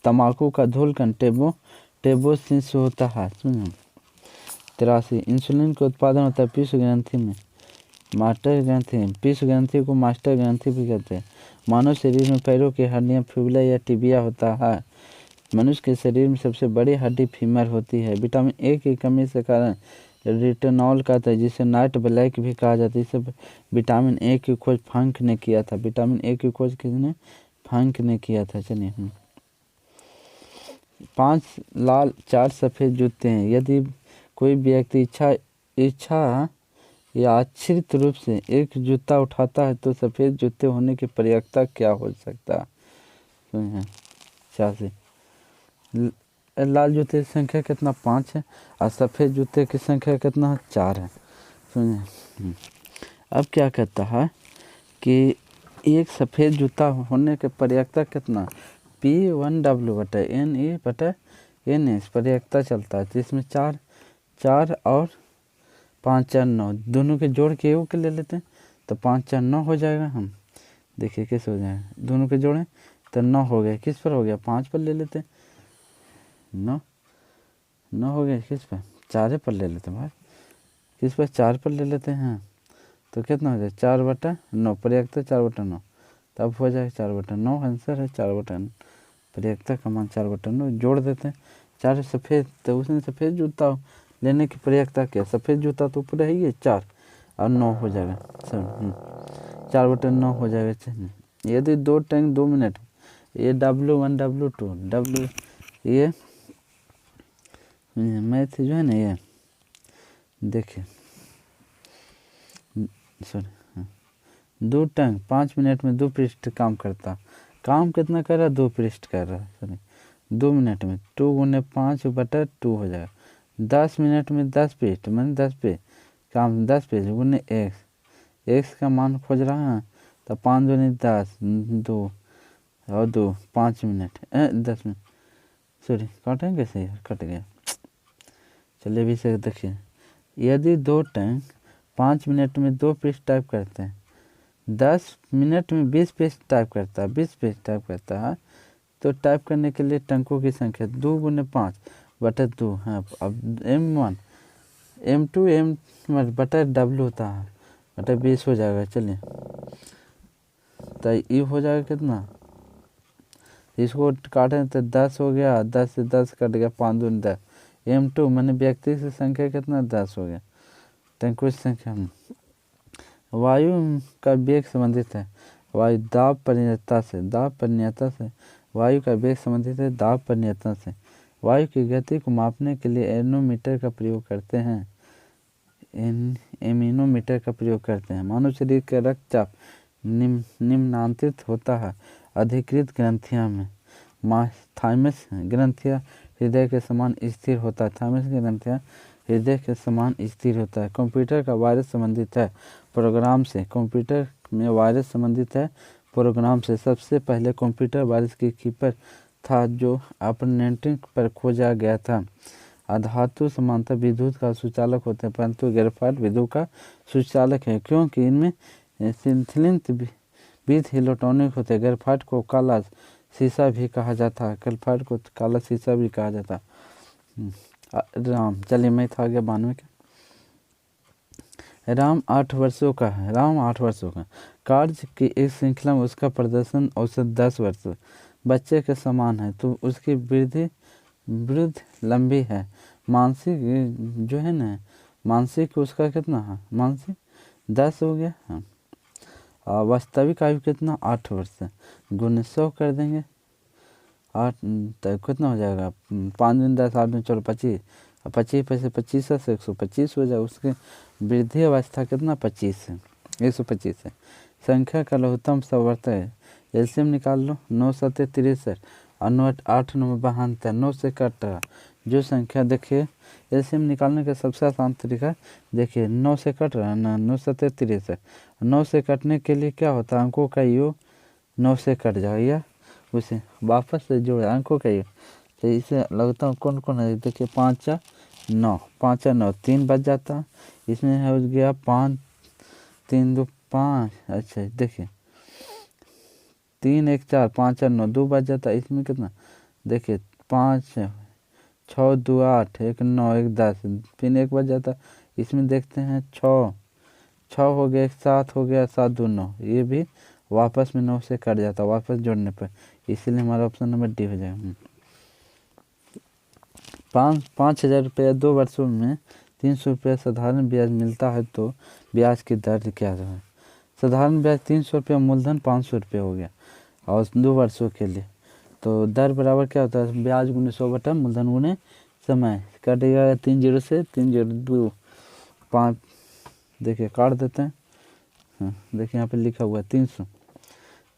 A: तम्बाकू का धूलकण टेबोसिस से होता है। 83 इंसुलिन का उत्पादन होता है पिष्ठ ग्रंथि में, मास्टर ग्रंथि। पिष्ठ ग्रंथि को मास्टर ग्रंथि भी कहते हैं। मानव शरीर में पैरों की हड्डियां फिबुला या टिबिया होता है। मनुष्य के शरीर में सबसे बड़ी हड्डी फीमर होती है। विटामिन ए की कमी के कारण रेटिनॉल का था, जिसे नाइट ब्लैक भी कहा जाता है। इसे विटामिन ए की खोज फंक ने किया था। विटामिन ए की खोज किसने? फंक ने किया था। चलिए, 5 लाल 4 सफ़ेद जूते हैं। यदि कोई व्यक्ति इच्छा या आश्रित रूप से एक जूता उठाता है तो सफ़ेद जूते होने की प्रयोक्ता क्या हो सकता है? 86 लाल जूते की संख्या कितना? 5 है और सफ़ेद जूते की संख्या कितना है? 4 है। सुनिए, अब क्या कहता है कि एक सफ़ेद जूता होने के प्रयोक्ता कितना? P1W/NE/NS प्रयोक्ता चलता है, जिसमें 4 और 5 4 9 दोनों के जोड़ के योग ले लेते हैं तो 5 4 9 हो जाएगा। हम देखिए किस हो जाएगा, दोनों के जोड़ें तो 9 हो गया। किस पर हो गया? 5 पर ले लेते हैं। 9 हो गया। किस पर? 4 पर ले लेते हैं भाई। किस पर? 4 पर ले लेते हैं। तो कितना हो जाए? 4/9 प्रयोक्ता 4/9, तब हो जाएगा 4/9। आंसर है 4/9। प्रयोक्ता का मान 4/9 जोड़ देते हैं। 4 सफ़ेद, तो उसने सफ़ेद जूता लेने की प्रयोक्ता क्या? सफ़ेद जूता तो ऊपर है 4 और 9 हो जाएगा। 4/9 हो जाएगा। यदि 2 टैंक 2 मिनट, ये W1 W2 ये मैथ जो है ना, ये देखिए सॉरी 2 टैंक 5 मिनट में 2 पृष्ठ काम करता। काम कितना कर रहा है? 2 पृष्ठ कर रहा है। सॉरी 2 मिनट में 2 × 5/2 हो जाएगा। 10 मिनट में 10 पृष्ठ मैंने 10 पे काम 10 पेज गुने एक्स का मान खोज रहा है तो 5 दूनी 10 2 और 2 5 मिनट 10 मिनट सॉरी काटेंगे कैसे यार? कट गया। चलिए भी से देखिए, यदि 2 टैंक 5 मिनट में 2 पृष्ठ टाइप करते हैं, 10 मिनट में 20 पृष्ठ टाइप करता है, 20 पृष्ठ टाइप करता है, तो टाइप करने के लिए टंकों की संख्या 2 × 5/2 है। अब M1 M2 M/W होता है बटा 20 हो जाएगा। चलिए, तो ये हो जाएगा कितना? इसको काटें तो 10 हो गया, 10 से 10 कट गया, 5 दूनी 10। M2 मैंने व्यक्ति की संख्या कितना? 10 हो गया। टंकों की संख्या वायु का वेग संबंधित है वायु दाब परिणीयता से। वायु का वेग संबंधित है दाब परिणीयता से। वायु की गति को मापने के लिए एनोमीटर का प्रयोग करते हैं। एमिनोमीटर का प्रयोग करते हैं। मानव शरीर का रक्तचाप निम्नांकित होता है। अधिकृत ग्रंथियां में थाइमस ग्रंथियां हृदय के समान स्थिर होता है। थाइमस की ग्रंथियां हृदय के समान स्थिर होता है। कंप्यूटर का वायरस संबंधित है प्रोग्राम से। कंप्यूटर में वायरस संबंधित है प्रोग्राम से। सबसे पहले कंप्यूटर वायरस की कीपर था जो अपनेटिक पर खोजा गया था। अधातु समानता विद्युत का सुचालक होते हैं, परंतु ग्रेफाइट विद्युत का सुचालक है क्योंकि इनमें सिंथलित विद इलेक्ट्रॉनिक होते हैं। ग्रेफाइट को काला शीशा भी कहा जाता है। ग्रेफाइट को काला शीशा भी कहा जाता है। राम, चलिए मैं था गया 92 का। राम 8 वर्षों का है। राम 8 वर्षों का कार्य की एक श्रृंखला में उसका प्रदर्शन औसत 10 वर्ष बच्चे के समान है, तो उसकी वृद्धि लंबी है। मानसिक जो है ना, मानसिक उसका कितना है? मानसिक 10 हो गया। हाँ, वास्तविक आयु कितना? 8 वर्ष। गुने 100 कर देंगे 8 तो कितना हो जाएगा? 5 दिन 10 8 दिन 14 25 25 पैसे 25 से 125 हो जाएगा। उसके वृद्धि अवस्था कितना? 25 है 125 है। संख्या का लघुत्तम संवर्त है एलसीएम निकाल लो। 9 7 63 और 9 8 9 72, 9 से कट रहा जो संख्या, देखिए एलसीएम निकालने का सबसे आसान तरीका, देखिए 9 से कट रहा है ना, 9 7 63। 9 से कटने के लिए क्या होता है, अंकों का योग 9 से कट जाएगा, उसे वापस से जोड़ अंकों का योग। तो इसे लगता हूँ कौन कौन है, देखिए 5 9, 5 9 3 बच जाता है, इसमें हो गया 5 3 2 5। अच्छा देखिए 3 1 4 5 4 9 2 बच जाता है, इसमें कितना, देखिए 5 6 2 8 1 9 1 10, फिर 1 बच जाता, इसमें देखते हैं 6 6 हो गया, 7 हो गया, 7 2 9, ये भी वापस में 9 से कट जाता वापस जोड़ने पर, इसीलिए हमारा ऑप्शन नंबर डी हो जाएगा। 5,000 रुपया 2 वर्षों में 300 रुपया साधारण ब्याज मिलता है तो ब्याज की दर क्या है। साधारण ब्याज 300 रुपया, मूलधन 500 रुपया हो गया और 2 वर्षों के लिए, तो दर बराबर क्या होता है, ब्याज गुने 100 बटा मूलधन गुने समय, कटेगा 3 0 से 3 0 2 5, देखिए काट देते हैं। हाँ देखिए यहाँ पे लिखा हुआ है 300,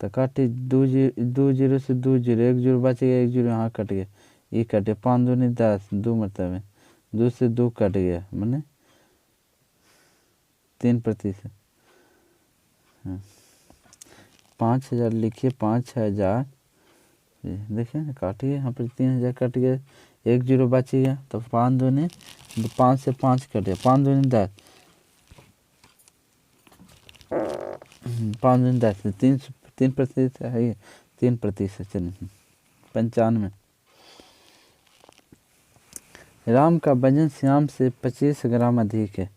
A: तो काटे 2 0 से 2 0, 1 0 बच गया, 1 0 यहाँ कट गया, ये कटे 5 दूनी 10, 2 मतलब 2 से 2 कट गया, मैंने 3%। हाँ 5,000 लिखिए, 5,000, देखिए ना काटिए, यहाँ पर 3,000 कट गया, 1 0 बच गया, तो 5 दूनी 5 से 5 कट गया, 5 दूनी 10, 5 दूनी 10, 3% है ये, 3%, चलिए 95। राम का वजन श्याम से 25 ग्राम अधिक है।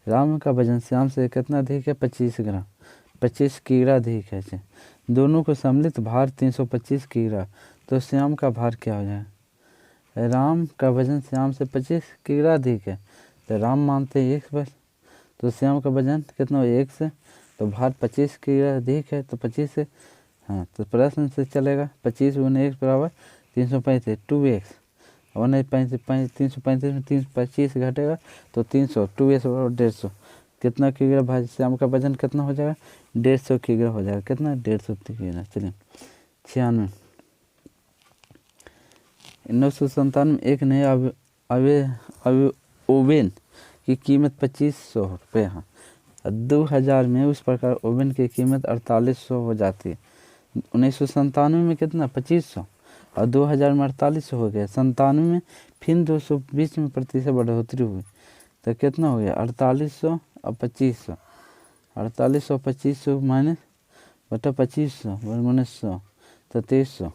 A: राम का वजन श्याम से कितना अधिक है, 25 ग्राम, 25 किग्रा अधिक है। दोनों को सम्मिलित भार 325 किग्रा, तो श्याम का भार क्या हो जाएगा। राम का वजन श्याम से 25 किग्रा अधिक है, तो राम मानते हैं 1 बस, तो श्याम का वजन कितना हो 1 से, तो भार 25 किग्रा अधिक है, तो 25 से, हाँ तो प्रश्न से चलेगा 25 गुने 1 बराबर 335, 2x, और नहीं 335 में 325 घटेगा तो 300, 2x बराबर 150, कितना किग्रा भाई श्याम का वजन कितना हो जाएगा, 150 किग्रा हो जाएगा, कितना 150 किग्रा। चलिए 96। 1997 में एक नए ओवन की कीमत 2500 रुपये है, 2000 में उस प्रकार ओवन की कीमत 4800 हो जाती है। 1997 में कितना 2500 और 2000 में 4800 हो गया, 97 में फिर 220 में प्रतिशत बढ़ोतरी हुई, तो कितना हो गया 4800 और 2500, 4800 2500 माइनस बटा 2500 माइनस 100, तो 2300,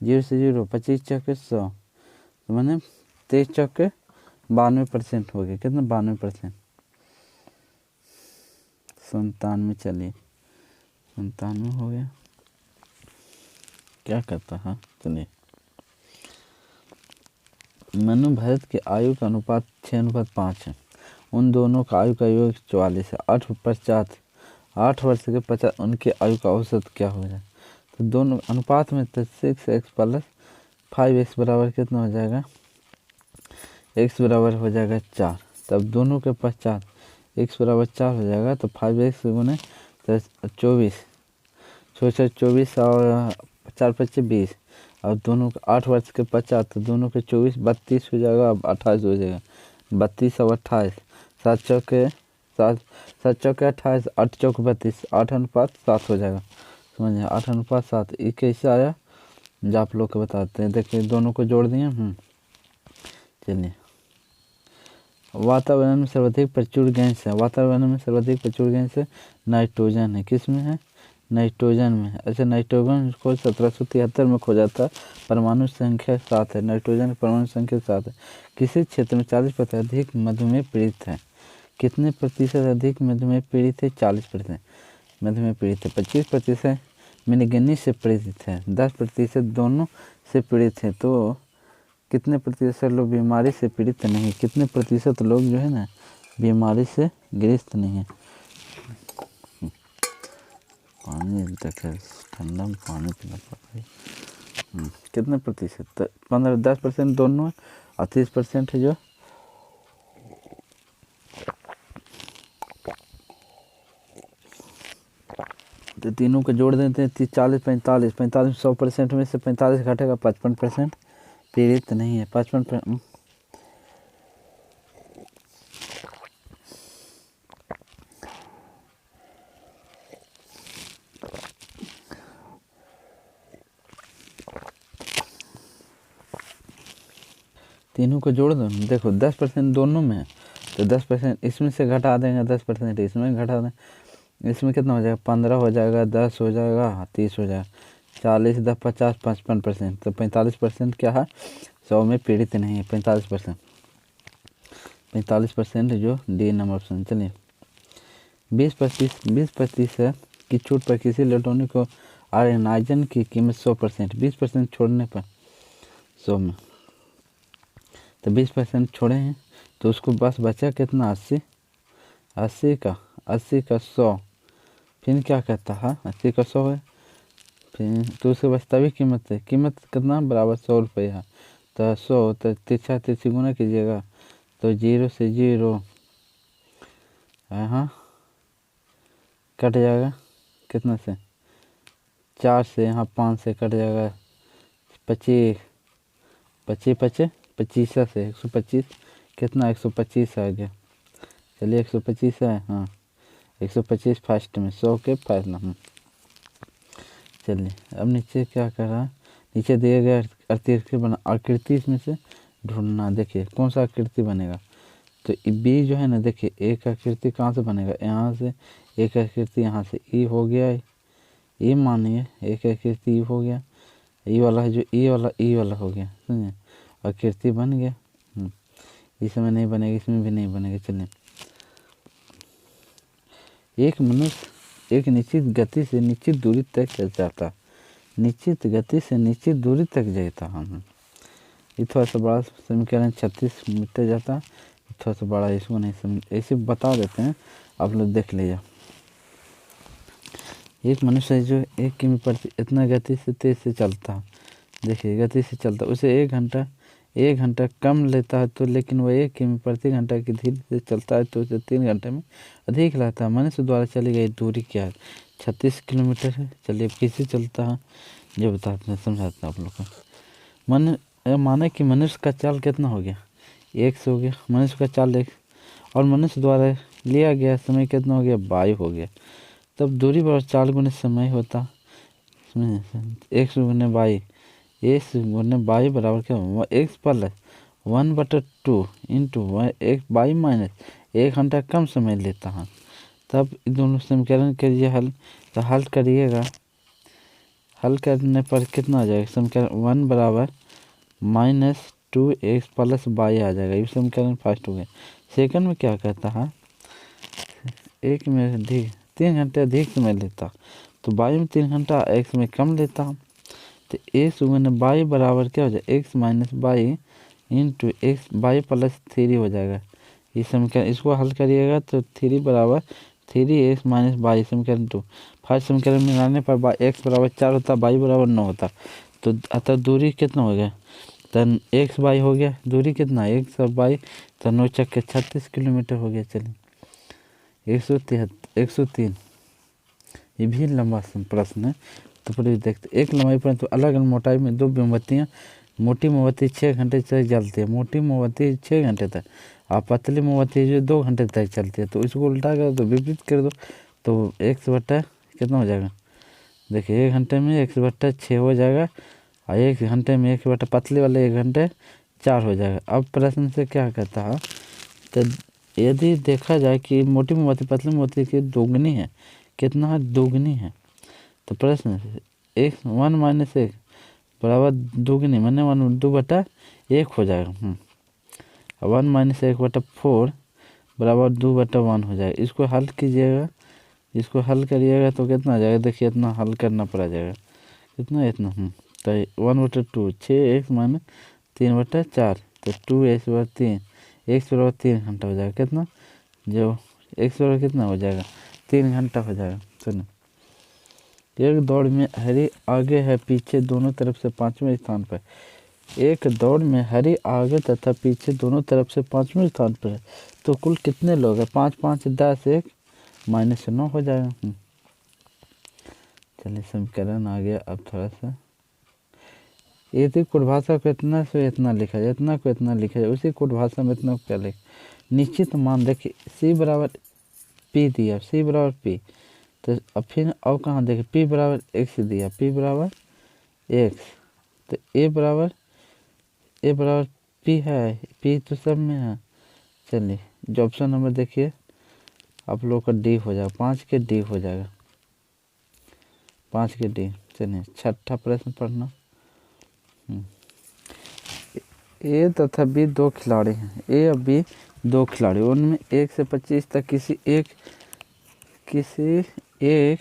A: 0 से 0, 25 चौके 100, तो मैंने 23 चौके 92% हो गया, कितना 92%। 97, चलिए 97 हो गया, क्या करता है, चलिए मनु भरत के आयु का अनुपात 6:5 है, उन दोनों का आयु का योग 44 है, 8 वर्ष के 50 उनके आयु का औसत क्या हो जाए। तो दोनों अनुपात में, तो 6x प्लस 5x बराबर कितना हो जाएगा, x बराबर हो जाएगा 4, तब दोनों के पश्चात x बराबर 4 हो जाएगा, तो 5x गुने तो 24, 24 और 4 25 20, और दोनों के 8 वर्ष के 50, तो दोनों के 24 32 हो जाएगा, अब 28 हो जाएगा, 32 और 28, 7 चौके 28, 8 चौक 32, 8:7 हो जाएगा, समझिए 8:7। ये कैसे आया जो आप लोग को बताते हैं, देखिए दोनों को जोड़ दिए। चलिए वातावरण में सर्वाधिक प्रचुर गैस है, वातावरण में सर्वाधिक प्रचुर गैस है नाइट्रोजन है, किस में है, नाइट्रोजन में। अच्छा नाइट्रोजन को 1773 में खोजा था, परमाणु संख्या 7 है, नाइट्रोजन की परमाणु संख्या 7 है। किसी क्षेत्र में 40% अधिक मधुमेह पीड़ित है, कितने प्रतिशत अधिक मधुमेह पीड़ित है, 40% मधुमेह पीड़ित है, 25% मिनीगिनी से पीड़ित है, 10% दोनों से पीड़ित है, तो कितने प्रतिशत लोग बीमारी से पीड़ित नहीं, कितने प्रतिशत लोग जो है ना बीमारी से ग्रस्त नहीं है। पानी देखे ठंडा में पानी पीना पड़ता है। कितने प्रतिशत, तो 10% दोनों और 30% है जो तो तीनों को जोड़ देते हैं 40 45 45 100% में से 45 घटेगा 55%, पीड़ित नहीं है 55। तीनों को जोड़ दो, देखो 10% दोनों में है तो 10% इसमें से घटा देंगे, 10% इसमें घटा दें, इसमें कितना हो जाएगा 15 हो जाएगा, 10 हो जाएगा, 30 हो जाएगा, 40 10 50 55%, तो 45% क्या है 100 में पीड़ित नहीं है 45%, 45% जो डी नंबर ऑप्शन। चलिए 20% की छूट पर किसी इलेक्ट्रॉनिक को आयनाइजन की कीमत 100%, 20% छोड़ने पर 100 में, तो 20% छोड़े हैं तो उसको बस बचा कितना 80 का 100, फिर क्या कहता है 80 का 100 है, फिर तो उसके बस तभी कीमत है, कीमत कितना बराबर 100 रुपये है, तो 100 तो तिरछा तिरछी गुना कीजिएगा तो 0 से 0 यहाँ कट जाएगा, कितना से 4 से, यहाँ 5 से कट जाएगा, 25 से 125 कितना 125 आ गया। चलिए 125 है, हाँ 125 फर्स्ट में 100 के पहला। चलिए अब नीचे क्या कर रहा है, नीचे दिए गए आकृति में से ढूंढना। देखिए कौन सा आकृति बनेगा, तो बी जो है ना, देखिए एक आकृति कहाँ से बनेगा, यहाँ से एक आकृति, यहाँ से ई हो गया, ई मानिए एक आकृति ई हो गया, ई वाला है जो ई वाला हो गया, समझे आकृति बन गया। इसमें नहीं बनेगी, इसमें भी नहीं बनेगी। चलिए एक मनुष्य एक निश्चित गति से निश्चित दूरी तक जाता, निश्चित गति से निश्चित दूरी तक जाता है। ये थोड़ा सा बड़ा समीकरण 36 मीटर जाता, थोड़ा सा बड़ा, इसको नहीं समझ, ऐसे बता देते हैं, आप लोग देख लीजिए। एक मनुष्य है जो 1 किमी प्रति इतना गति से तेज से चलता है, देखिए गति से चलता, उसे 1 घंटा कम लेता है, तो लेकिन वह 1 किमी प्रति घंटा की धीरे से चलता है तो उसे 3 घंटे में अधिक लगता है। मनुष्य द्वारा चली गई दूरी क्या है, 36 किलोमीटर है। चलिए कैसे चलता है जो बताते हैं, समझाते हैं आप लोग को। माने कि मनुष्य का चाल कितना हो गया 100 हो गया, मनुष्य का चाल 1, और मनुष्य द्वारा लिया गया समय कितना हो गया 22 हो गया, तब दूरी बराबर 4 गुने समय होता, 100 गुने 22, 1 गुने 22 बराबर क्या होगा x प्लस 1/2 इंटू 22 माइनस 1 घंटा कम समय लेता है। तब दोनों समीकरण के लिए हल, तो हल करिएगा, हल करने पर कितना आ जाएगा, समीकरण 1 बराबर -2x प्लस 22 आ जाएगा, ये समीकरण फर्स्ट हो गया। सेकंड में क्या कहता है, 1 में अधिक 3 घंटे अधिक समय लेता, तो 22 में 3 घंटा, x में कम लेता, तो x गुने 22 बराबर क्या हो जाएगा x minus 22 into x 22 plus 3 हो जाएगा। इस समीकरण इसको हल करिएगा तो 3 बराबर 3x माइनस 22 समीकरण 2। फर्स्ट समीकरण में लाने पर x बराबर 4 होता, 22 बराबर 9 होता, तो अतः दूरी कितना हो गया, तो x 22 हो गया, दूरी कितना x और 22, तो 9 चक्के 36 किलोमीटर हो गया। चलिए 103 ये भी लंबा प्रश्न है, तो फिर देखते, एक लंबाई पर तो अलग अलग मोटाई में 2 मोमबत्तियाँ, मोटी मोमबत्ती 6 घंटे तक जलती है, मोटी मोमबत्ती 6 घंटे तक, और पतली मोमबत्ती जो 2 घंटे तक चलती है, तो इसको उल्टा कर दो, विपरीत कर दो, तो 1/, कितना हो जाएगा, देखिए 1 घंटे में 1/6 हो जाएगा, और 1 घंटे में 1/, पतले वाले 1 घंटे 4 हो जाएगा। अब प्रश्न से क्या कहता है, तो यदि देखा जाए कि मोटी मोमबत्ती पतली मोमबत्ती की दोगुनी है, कितना है दोगुनी है, तो प्रश्न 1 माइनस 1 बराबर दोगुनी, मैंने 2/1 हो जाएगा, 1 माइनस 1/4 बराबर 2/1 हो जाएगा। इसको हल कीजिएगा, इसको हल करिएगा तो कितना आ जाएगा, देखिए इतना हल करना पड़ा जाएगा, कितना इतना, तो 1/2 6x माइनस 3/4, तो 2x/3, x बराबर 3 घंटा हो जाएगा, कितना जो x बराबर कितना हो जाएगा 3 घंटा हो जाएगा। सुनो, एक दौड़ में हरी आगे है पीछे दोनों तरफ से 5वें स्थान पर, एक दौड़ में हरी आगे तथा पीछे दोनों तरफ से 5वें स्थान पर है, तो कुल कितने लोग हैं, 5 5 10 1 -9 हो जाएगा। चलिए समीकरण आ गया। अब थोड़ा सा यदि कोड भाषा को इतना से इतना लिखा जाए, इतना को इतना लिखा जाए, उसी कोड भाषा में इतना क्या लिख निश्चित मान देखिए सी बराबर पी दिया, सी बराबर पी, तो अब फिर और कहाँ देखे पी बराबर एक्स दिया, पी बराबर एक्स, तो ए बराबर पी है, पी तो सब में है। चलिए जो ऑप्शन नंबर देखिए आप लोग का डी हो जाएगा, 5 के डी हो जाएगा, 5 के डी। चलिए छठा प्रश्न पढ़ना। ए तथा बी दो खिलाड़ी हैं, ए और बी दो खिलाड़ी, उनमें 1 से 25 तक किसी एक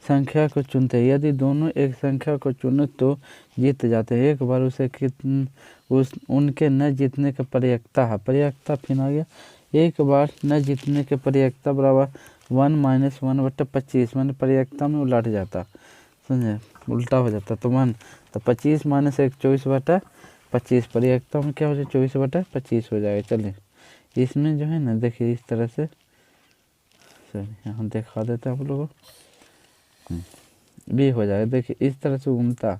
A: संख्या को चुनते हैं। यदि दोनों एक संख्या को चुने तो जीत जाते हैं। एक बार उसे उनके न जीतने का पर्यायता है, पर्यायता फिर आ गया, एक बार न जीतने के पर्यायता बराबर 1 - 1/25, मैंने पर्यायता में उलट जाता, समझे, उल्टा हो जाता, तो 1 तो 25 - 1 24/25, पर्यायता में क्या हो जाए 24/25 हो जाएगा। चलिए इसमें जो है ना देखिए इस तरह से, सॉरी यहाँ दिखा देते हैं आप लोगों को, बी हो जाएगा। देखिए इस तरह से घूमता,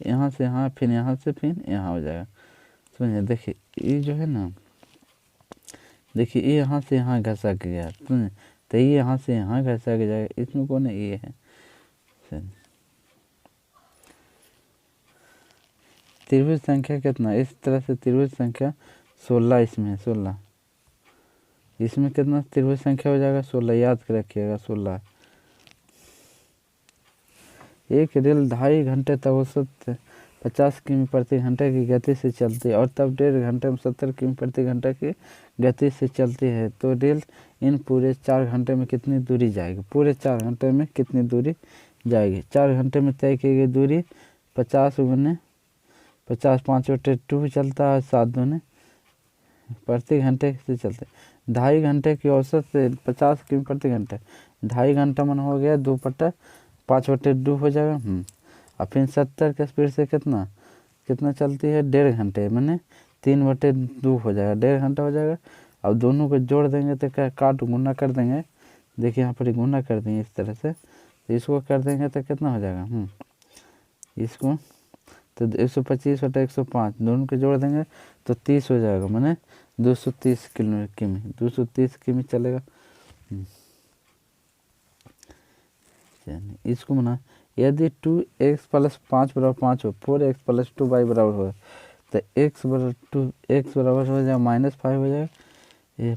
A: यहाँ से यहाँ, फिर यहाँ से फिर यहाँ हो जाएगा, समझे। देखिए ये जो है ना, देखिए ये यहाँ से यहाँ घसा के गया, समझे, तो ये यहाँ से यहाँ घसा के जाएगा, इसमें कौन है, ये है। त्रिभुज संख्या कितना, इस तरह से त्रिभुज संख्या 16, इसमें है 16, इसमें कितना त्रिभुज संख्या हो जाएगा 16, याद कर रखिएगा 16। एक रेल 2.5 घंटे तक औसत 50 किमी प्रति घंटे की गति से चलती है और तब 1.5 घंटे में 70 किमी प्रति घंटे की गति से चलती है, तो रेल इन पूरे 4 घंटे में कितनी दूरी जाएगी, पूरे 4 घंटे में कितनी दूरी जाएगी। 4 घंटे में तय की गई दूरी 50 × 50, 5/2 चलता है, 7 दूनी प्रति घंटे से चलते, 2.5 घंटे की औसत से 50 किमी प्रति घंटे, 2.5 घंटा मन हो गया 5/2 हो जाएगा। और फिर 70 के स्पीड से कितना चलती है, 1.5 घंटे, मैंने 3/2 हो जाएगा, 1.5 घंटा हो जाएगा। अब दोनों को जोड़ देंगे तो क्या काट गुना कर देंगे, देखिए यहाँ पर गुना कर देंगे इस तरह से, तो इसको कर देंगे तो कितना हो जाएगा, इसको तो 125/105 दोनों को जोड़ देंगे तो 30 हो जाएगा, मैंने 230 किमी, 230 किमी चलेगा। इसको मना यदि 2x + 5 = 5 हो, 4x + 2y बराबर हो, तो x बराबर हो जाएगा -5 हो जाएगा, ये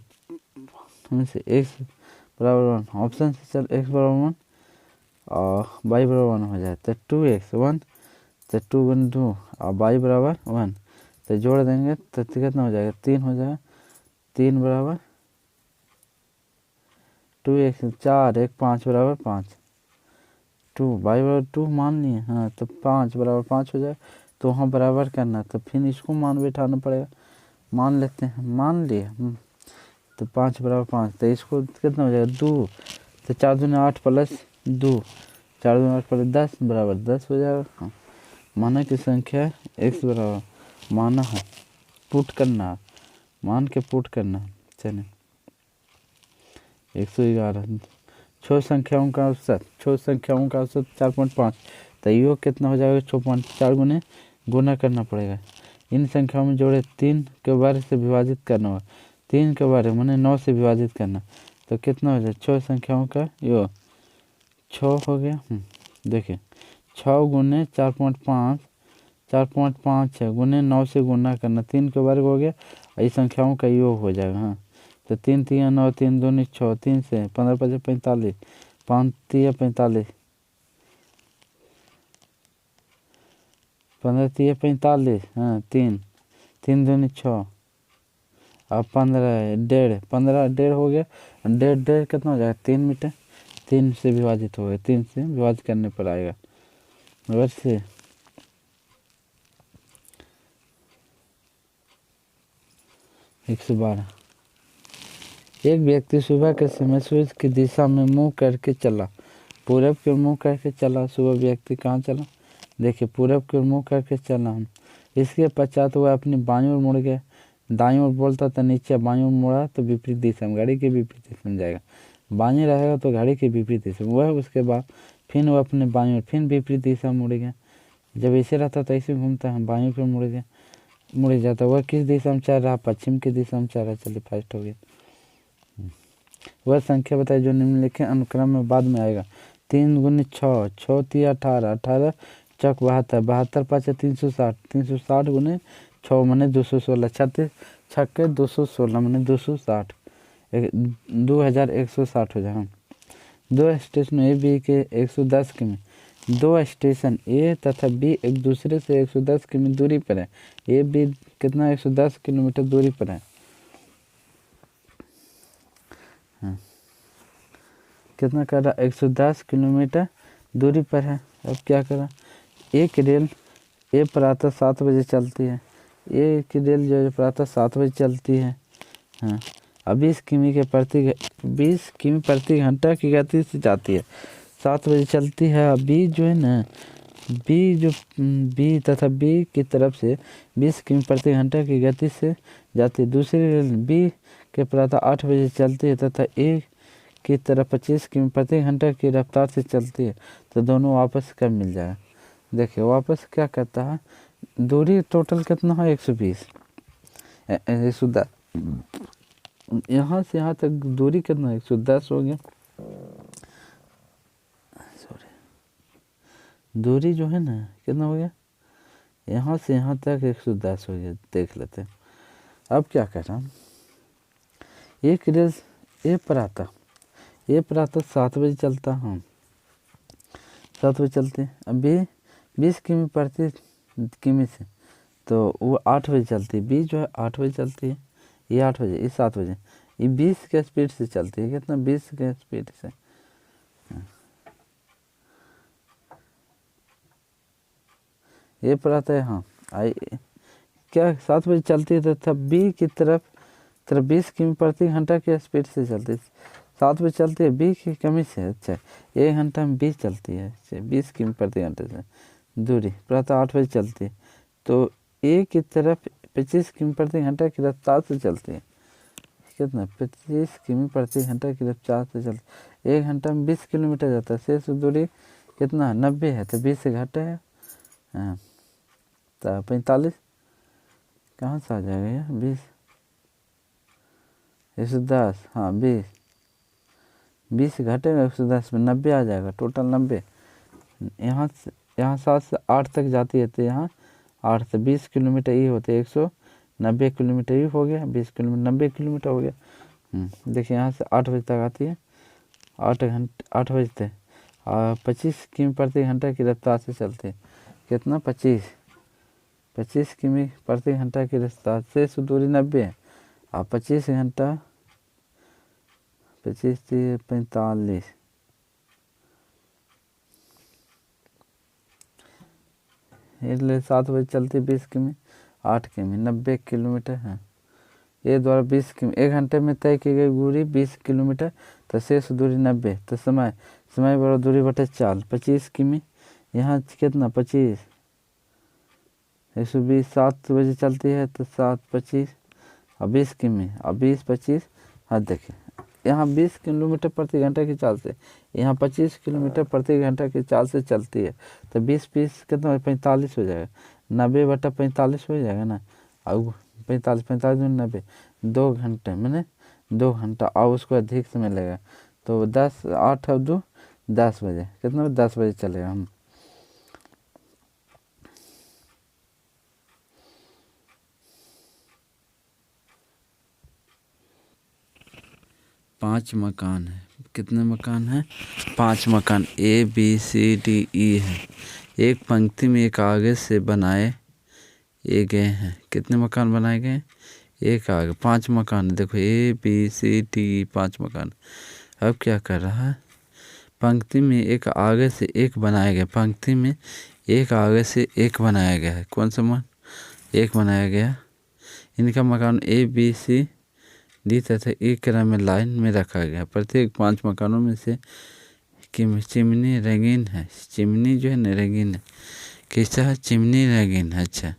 A: हमसे x बराबर 1, ऑप्शन से चल x बराबर 1 और y बराबर 1 हो जाए, तो 2x 1, तो 2 × 2 और y बराबर 1, तो जोड़ देंगे तो कितना हो जाएगा 3 हो जाएगा, 3 बराबर 2x 4 1 5 बराबर 5, 2 y बराबर 2 मान लिए, हाँ, तो 5 बराबर 5 हो जाए, तो वहाँ बराबर करना, तो फिर इसको मान बैठाना पड़ेगा, मान लेते हैं, मान लिए, तो 5 बराबर 5, तो इसको कितना हो जाएगा 2, तो 4 दूनी 8 + 2, 4 दूनी 8 + 10 बराबर 10 हो जाएगा। हाँ, माना की संख्या x बराबर माना है, पुट करना, मान के पुट करना। चलिए 111, छह संख्याओं का औसत 4.5, तो योग कितना हो जाएगा 6.4 गुने गुना करना पड़ेगा। इन संख्याओं में जोड़े 3 के वर्ग से विभाजित करना होगा, 3 के वर्ग मैंने 9 से विभाजित करना, तो कितना हो जाए 6 संख्याओं का योग 6 हो गया। देखिए 6 × 4.5, 4.5 है गुने 9 से गुना करना, 3 के वर्ग हो गया, इस संख्याओं का योग हो जाएगा। हाँ, तो 3 × 3 = 9, 3 दूनी 6, 3 से 15 × 5 = 45, 5 × 3 = 45, 15 × 3 = 45, हाँ 3 दूनी 6 और 15 1.5, 15 1.5 हो गया, 1.5 कितना हो जाएगा 3 मीटर, 3 से विभाजित हो गया, 3 से विभाजित करने पर आएगा, बराबर से 112। एक व्यक्ति सुबह के समय सूर्य की दिशा में मुंह करके चला, पूरब की ओर मुंह करके चला, सुबह व्यक्ति कहाँ चला, देखिए पूरब की ओर मुंह करके चला हम, इसके पश्चात वह अपनी बाईं ओर मुड़ गया, दाईं ओर बोलता तो नीचे, बाईं ओर मुड़ा तो विपरीत दिशा में, घड़ी के विपरीत दिशा में जाएगा, बाईं रहेगा तो घड़ी के विपरीत दिशा में, वह उसके बाद फिर वो अपने बाएं ओर फिर विपरीत दिशा मुड़ गया। जब ऐसे रहता तो ऐसे घूमता है, बाएं पर मुड़ जाता। वह किस दिशा में चल रहा? पश्चिम की दिशा में चल रहा। चलिए फर्स्ट हो गया। वह संख्या बताइए जो निम्नलिखित अनुक्रम में बाद में आएगा। 3 गुने 6, 6 3 18, 18 चौक 72, 72 5 360, 360 गुने 6 मने 216, 36 छक्के 216 मने 260, 2160 हो जाएगा। 2 स्टेशन ए बी के 110 किमी। 2 स्टेशन ए तथा बी एक दूसरे से 110 किमी दूरी पर है। ए बी कितना? 110 किलोमीटर दूरी पर है। कितना कर रहा? 110 किलोमीटर दूरी पर है। अब क्या करा? एक रेल ए प्रातः 7 बजे चलती है। एक रेल जो है प्रातः 7 बजे चलती है। हाँ, अब 20 किमी प्रति घंटा की गति से जाती है। 7 बजे चलती है। अब बी जो है ना, बी तथा बी की तरफ से 20 किमी प्रति घंटा की गति से जाती है। दूसरी रेल बी के प्रातः 8 बजे चलती है तथा ए की तरफ 25 किमी प्रति घंटा की रफ्तार से चलती है। तो दोनों वापस कब मिल जाएगा? देखिए वापस क्या कहता है, दूरी टोटल कितना है? 120, 110। यहाँ से यहाँ तक दूरी कितना है? 110 हो गया। सॉरी, दूरी जो है ना कितना हो गया? यहाँ से यहाँ तक 110 हो गया। देख लेते हैं। अब क्या कर रहा हूँ, एक रेल ए प्रातः 7 बजे चलता। हाँ, 7 बजे चलते हैं। अभी 20 किमी प्रति किमी से, तो वो 8 बजे चलती है। बी जो है 8 बजे चलती है। ये 8 बजे, ये 7 बजे। ये 20 के स्पीड से चलती है। कितना? 20 के स्पीड से। ये प्रातः हाँ क्या 7 बजे चलती है तथा बी की तरफ 20 किमी प्रति घंटा की स्पीड से चलती है। 7 बजे चलती है, बी की कमी से। अच्छा, 1 घंटा में 20 चलती है। 20 किमी प्रति घंटे से दूरी प्रातः 8 बजे चलती है, तो ए की तरफ 25 किमी प्रति घंटा की रफ्तार से चलती है। कितना? 25 किमी प्रति घंटा की रफ्तार से चलती है। 1 घंटा में 20 किलोमीटर जाता है। शेष दूरी कितना? 90 है। तो 20 से घटे है। हाँ, तो 45 कहाँ से आ जाएगा यार? 20 110। हाँ, 20 घटेगा 110 में 90 आ जाएगा। टोटल 90। यहाँ 7 से 8 तक जाती है, तो यहाँ 8 से 20 किलोमीटर ही होते 190 किलोमीटर ही हो गया। 20 किलोमीटर 90 किलोमीटर हो गया। देखिए यहाँ से 8 बजे तक आती है। 8 बजे तक 25 किमी प्रति घंटा की रफ्तार से चलती है। कितना? 25 किमी प्रति घंटा की रफ्तार से दूरी 90 है। और 25 घंटा 25 से 45 इसलिए 7 बजे चलती 20 किमी 8 किमी 90 किलोमीटर है। ये द्वारा 20 किमी 1 घंटे में तय की गई दूरी 20 किलोमीटर, तो शेष दूरी 90। तो समय बड़ा दूरी बटे चाल 25 किमी। यहाँ कितना? 25 120। 7 बजे चलती है तो 7 25 और 20 किमी और 20 25। हाँ देखिए यहाँ 20 किलोमीटर प्रति घंटा की चाल से, यहाँ 25 किलोमीटर प्रति घंटा की चाल से चलती है। तो 20 कितना? 45 हो जाएगा। 90 बटा 45 हो जाएगा ना। और 45 में 90 2 घंटे मैंने 2 घंटा और उसको अधिक समय लगेगा। तो 10 8 और 2 10 बजे। कितना? 10 बजे चलेगा। हम 5 मकान है। कितने मकान हैं? 5 मकान A B C D E है। एक पंक्ति में एक आगे से बनाए गए हैं। कितने मकान बनाए गए? एक आगे 5 मकान। देखो ए बी सी डी 5 मकान। अब क्या कर रहा है, पंक्ति में एक आगे से एक बनाया गया। पंक्ति में एक आगे से एक बनाया गया है। कौन सा मान? एक बनाया गया। इनका मकान ए बी सी डी तथा एक क्रम में लाइन में रखा गया। प्रत्येक 5 मकानों में से चिमनी रंगीन है। चिमनी जो है ना रंगीन है। कैसा है? चिमनी रंगीन है। अच्छा,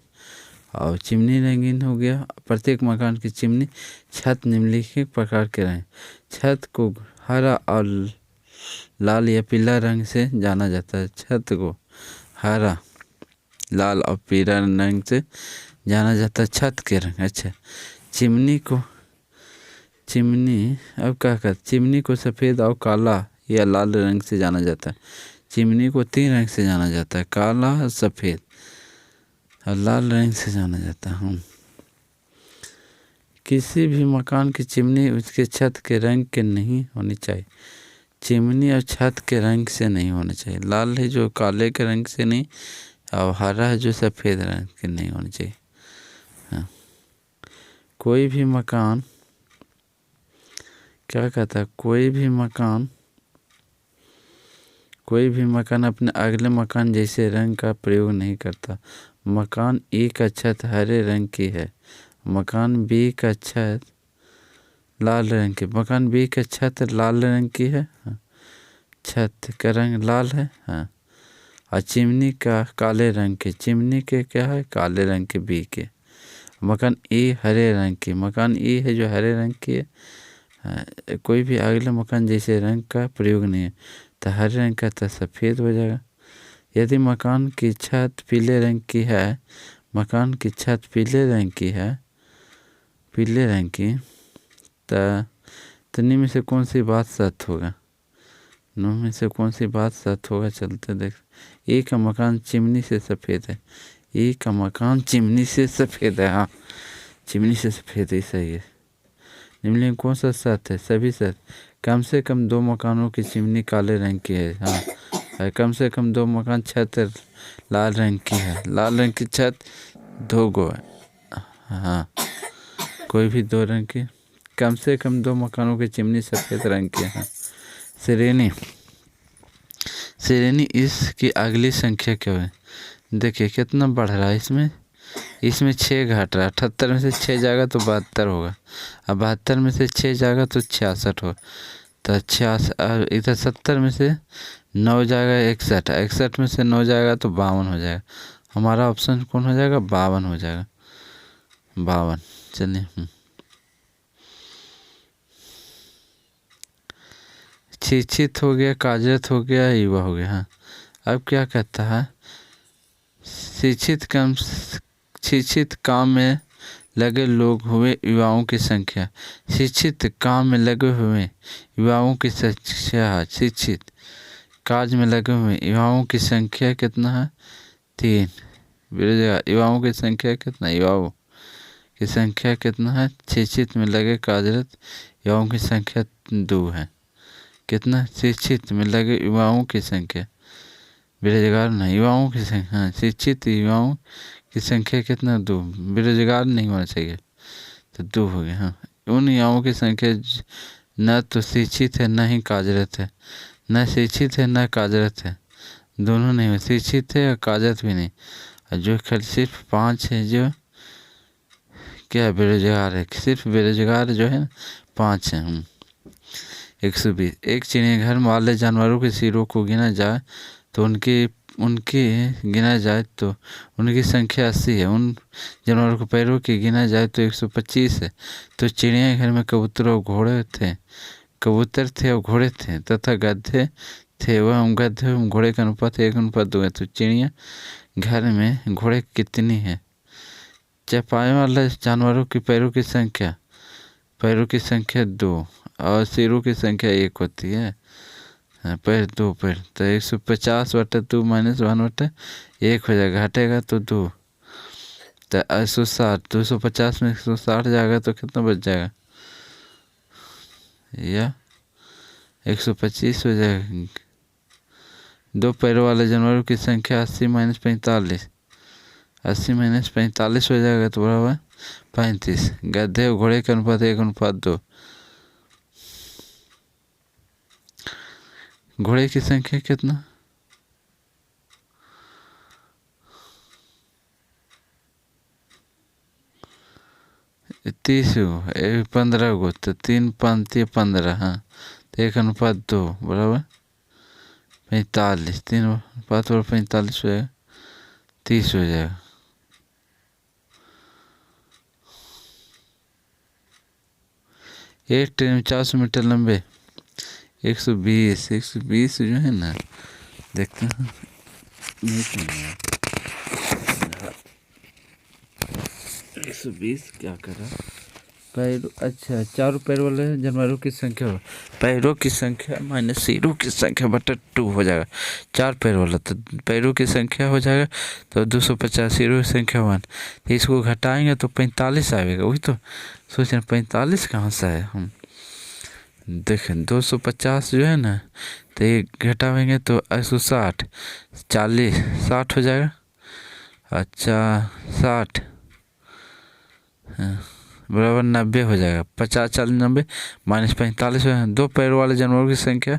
A: और चिमनी रंगीन हो गया। प्रत्येक मकान की चिमनी छत निम्नलिखित प्रकार के रहे। छत को हरा और लाल या पीला रंग से जाना जाता है। छत को हरा, लाल और पीला रंग से जाना जाता है, छत के रंग। अच्छा, चिमनी अब क्या कर, चिमनी को सफ़ेद और काला या लाल रंग से जाना जाता है। चिमनी को 3 रंग से जाना जाता है, काला, सफ़ेद और लाल रंग से जाना जाता है। किसी भी मकान की चिमनी उसके छत के रंग के नहीं होनी चाहिए। चिमनी और छत के रंग से नहीं होना चाहिए। लाल है जो काले के रंग से नहीं, और हरा है जो सफ़ेद रंग के नहीं होना चाहिए। हाँ। कोई भी मकान क्या कहता है, कोई भी मकान अपने अगले मकान जैसे रंग का प्रयोग नहीं करता। मकान ए का छत हरे रंग की है, मकान बी का छत लाल रंग की, मकान बी का छत लाल रंग की है। हाँ। छत का रंग लाल है। हाँ। और चिमनी का काले रंग के, चिमनी के क्या है, काले रंग के बी के। मकान ए हरे रंग की, मकान ए है जो हरे रंग की है। हाँ। कोई भी अगले मकान जैसे रंग का प्रयोग नहीं है, तो हरे रंग का तो सफ़ेद हो जाएगा। यदि मकान की छत पीले रंग की है, मकान की छत पीले रंग की तो निम्न में से कौन सी बात सत्य होगा? निम्न में से कौन सी बात सत्य होगा? चलते देख। ए का मकान चिमनी से सफ़ेद है, ए का मकान चिमनी से सफ़ेद है। हाँ, चिमनी से सफ़ेद है, सही है। निम्न में कौन सा सत्य है? सभी सत्य। कम से कम 2 मकानों की चिमनी काले रंग की है। हाँ। कम से कम 2 मकान छत लाल रंग की है, लाल रंग की छत 2 गो है। हाँ, कोई भी 2 रंग की, कम से कम 2 मकानों की चिमनी सफ़ेद रंग की है। श्रेणी इसकी अगली संख्या क्या है? देखिए कितना बढ़ रहा है इसमें 6 घट रहा है। 78 में से 6 जाएगा तो 72 होगा, अब 72 में से 6 जाएगा तो 66 होगा। तो 66, इधर 70 में से 9 जाएगा 61, 61 में से 9 जाएगा तो 52 हो जाएगा। हमारा ऑप्शन कौन हो जाएगा? 52 हो जाएगा, 52। चलिए। शिक्षित हो गया, कार्यरत हो गया, युवा हो गया। हाँ, अब क्या कहता है, शिक्षित काम में लगे लोग हुए युवाओं की संख्या। शिक्षित काम में लगे हुए युवाओं की संख्या, शिक्षित कार्य में लगे हुए युवाओं की संख्या कितना है? 3। बेरोजगार युवाओं की संख्या कितना? युवाओं की संख्या कितना है? शिक्षित में लगे कार्यरत युवाओं की संख्या 2 है। कितना? शिक्षित में लगे युवाओं की संख्या, बेरोजगार नहीं, युवाओं की संख्या। हाँ, शिक्षित युवाओं की संख्या कितना? 2। बेरोजगार नहीं होना चाहिए, तो 2 हो गया। हाँ, उन युवाओं की संख्या न तो शिक्षित है न ही कार्यरत है, न शिक्षित है न कार्यरत है, दोनों नहीं हो, शिक्षित है और कार्यरत भी नहीं। और जो खाली सिर्फ 5 है जो क्या बेरोजगार है, सिर्फ बेरोजगार जो है 5 है। 120। एक चिड़ियाघर वाले जानवरों के सिरों को गिना जाए तो उनकी संख्या 80 है। उन जानवरों के पैरों की गिना जाए तो 125 है। तो चिड़ियाघर में कबूतर और घोड़े थे तथा गधे थे, वह गधे एवं घोड़े का अनुपात 1:2 है। तो चिड़िया घर में घोड़े कितनी है? चपाने वाले जानवरों की पैरों की संख्या 2 और सिरों की संख्या 1 होती है। पैर 2 पैर, तो 150/2 - 1/1 हो जाएगा, घटेगा तो 2। तो 160, 250 में 160 जाएगा तो कितना बच जाएगा? या 125 हो जाएगा। 2 पैरों वाले जानवरों की संख्या 80 - 45, 80 - 45 हो जाएगा तो बराबर 35। गधे और घोड़े का अनुपात 1:2। घोड़े की संख्या कितना? 30 गो, 15 गो, तो 3 × 5 = 15। हाँ, तो 1:2 बराबर 45। 3 × 5 = 45 हो जाएगा, 30 हो जाएगा। एक ट्रेन में 400 मीटर लंबे 120 जो है ना, देखते हैं, नहीं सुना 120 क्या करा पैरों, अच्छा चारों पैर वाले जानवरों की संख्या, पैरों की संख्या माइनस सिरों की संख्या बटा 2 हो जाएगा। 4 पैर वाला तो पैरों की संख्या हो जाएगा, तो 250 सिरों की संख्या 1, तो इसको घटाएंगे तो 45 आएगा। वही तो सोच रहे 45 कहाँ से है। हम देखें 250 जो है ना, तो ये घटाएंगे तो 160, 40, 60 हो जाएगा। अच्छा 60 बराबर 90 हो जाएगा। 50, 40, 90 माइनस 45 हो जाएगा। 2 पैर वाले जानवरों की संख्या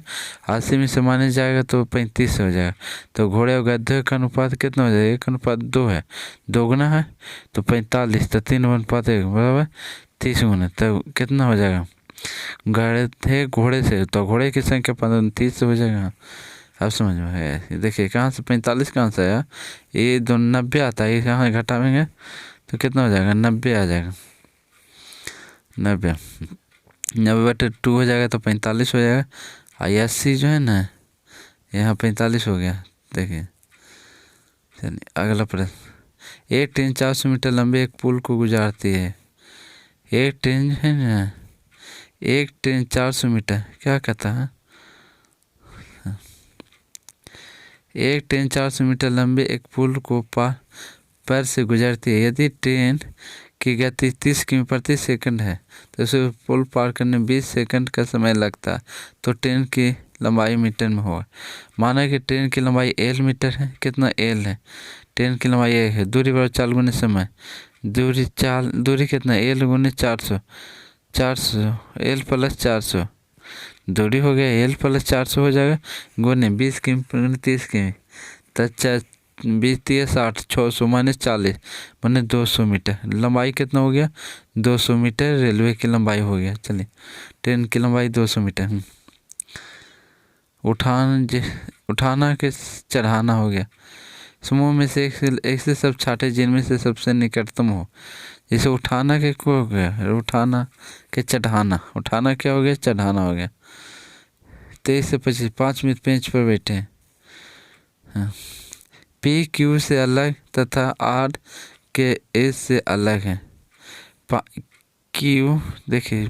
A: 80 में से माइनस जाएगा तो 35 हो जाएगा। तो घोड़े और गधे का अनुपात कितना हो जाएगा? 1:2 है, 2 गुना है तो 45, तो 3:1 बराबर 30 गुना, तो कितना हो जाएगा? गधे घोड़े से, तो घोड़े की संख्या 30 हो जाएगा। अब समझ में है। देखिए कहाँ से 45 कहाँ से आया, ये 90 आता है, ये कहाँ घटाएंगे तो कितना हो जाएगा? 90 आ जाएगा। 90/2 हो जाएगा तो 45 हो जाएगा। 80 जो है ना, यहाँ 45 हो गया। देखिए चलिए अगला प्रश्न। एक ट्रेन 400 मीटर लंबे एक पुल को गुजारती है। एक ट्रेन है ना, एक ट्रेन 400 मीटर, क्या कहता है? एक ट्रेन 400 मीटर लंबे एक पुल को पर से गुजरती है। यदि ट्रेन की गति 30 किमी प्रति सेकंड है तो उसे पुल पार करने 20 सेकंड का समय लगता है, तो ट्रेन की लंबाई मीटर में होगा। माना कि ट्रेन की लंबाई L मीटर है। कितना L है? ट्रेन की लंबाई एक है, दूरी बराबर 4 गुने समय, दूरी कितना? L गुने 400, 400 L प्लस 400, दूरी हो गया L प्लस 400 हो जाएगा, गुने 20 किमी 30 किमी, तो 20 30 60, 600 माइनस 40 माने 200 मीटर। लंबाई कितना हो गया? 200 मीटर रेलवे की लंबाई हो गया। चलिए ट्रेन की लंबाई 200 मीटर। उठाना के चढ़ाना हो गया। समूह में से एक से सब छाटे जिनमें से सबसे निकटतम हो। जैसे उठाना के को हो गया, उठाना के चढ़ाना, उठाना क्या हो गया? चढ़ाना हो गया। 23 से 25, 5 मिनट बेंच पर बैठे हैं। हाँ। P Q से अलग तथा R के S से अलग है। Q देखिए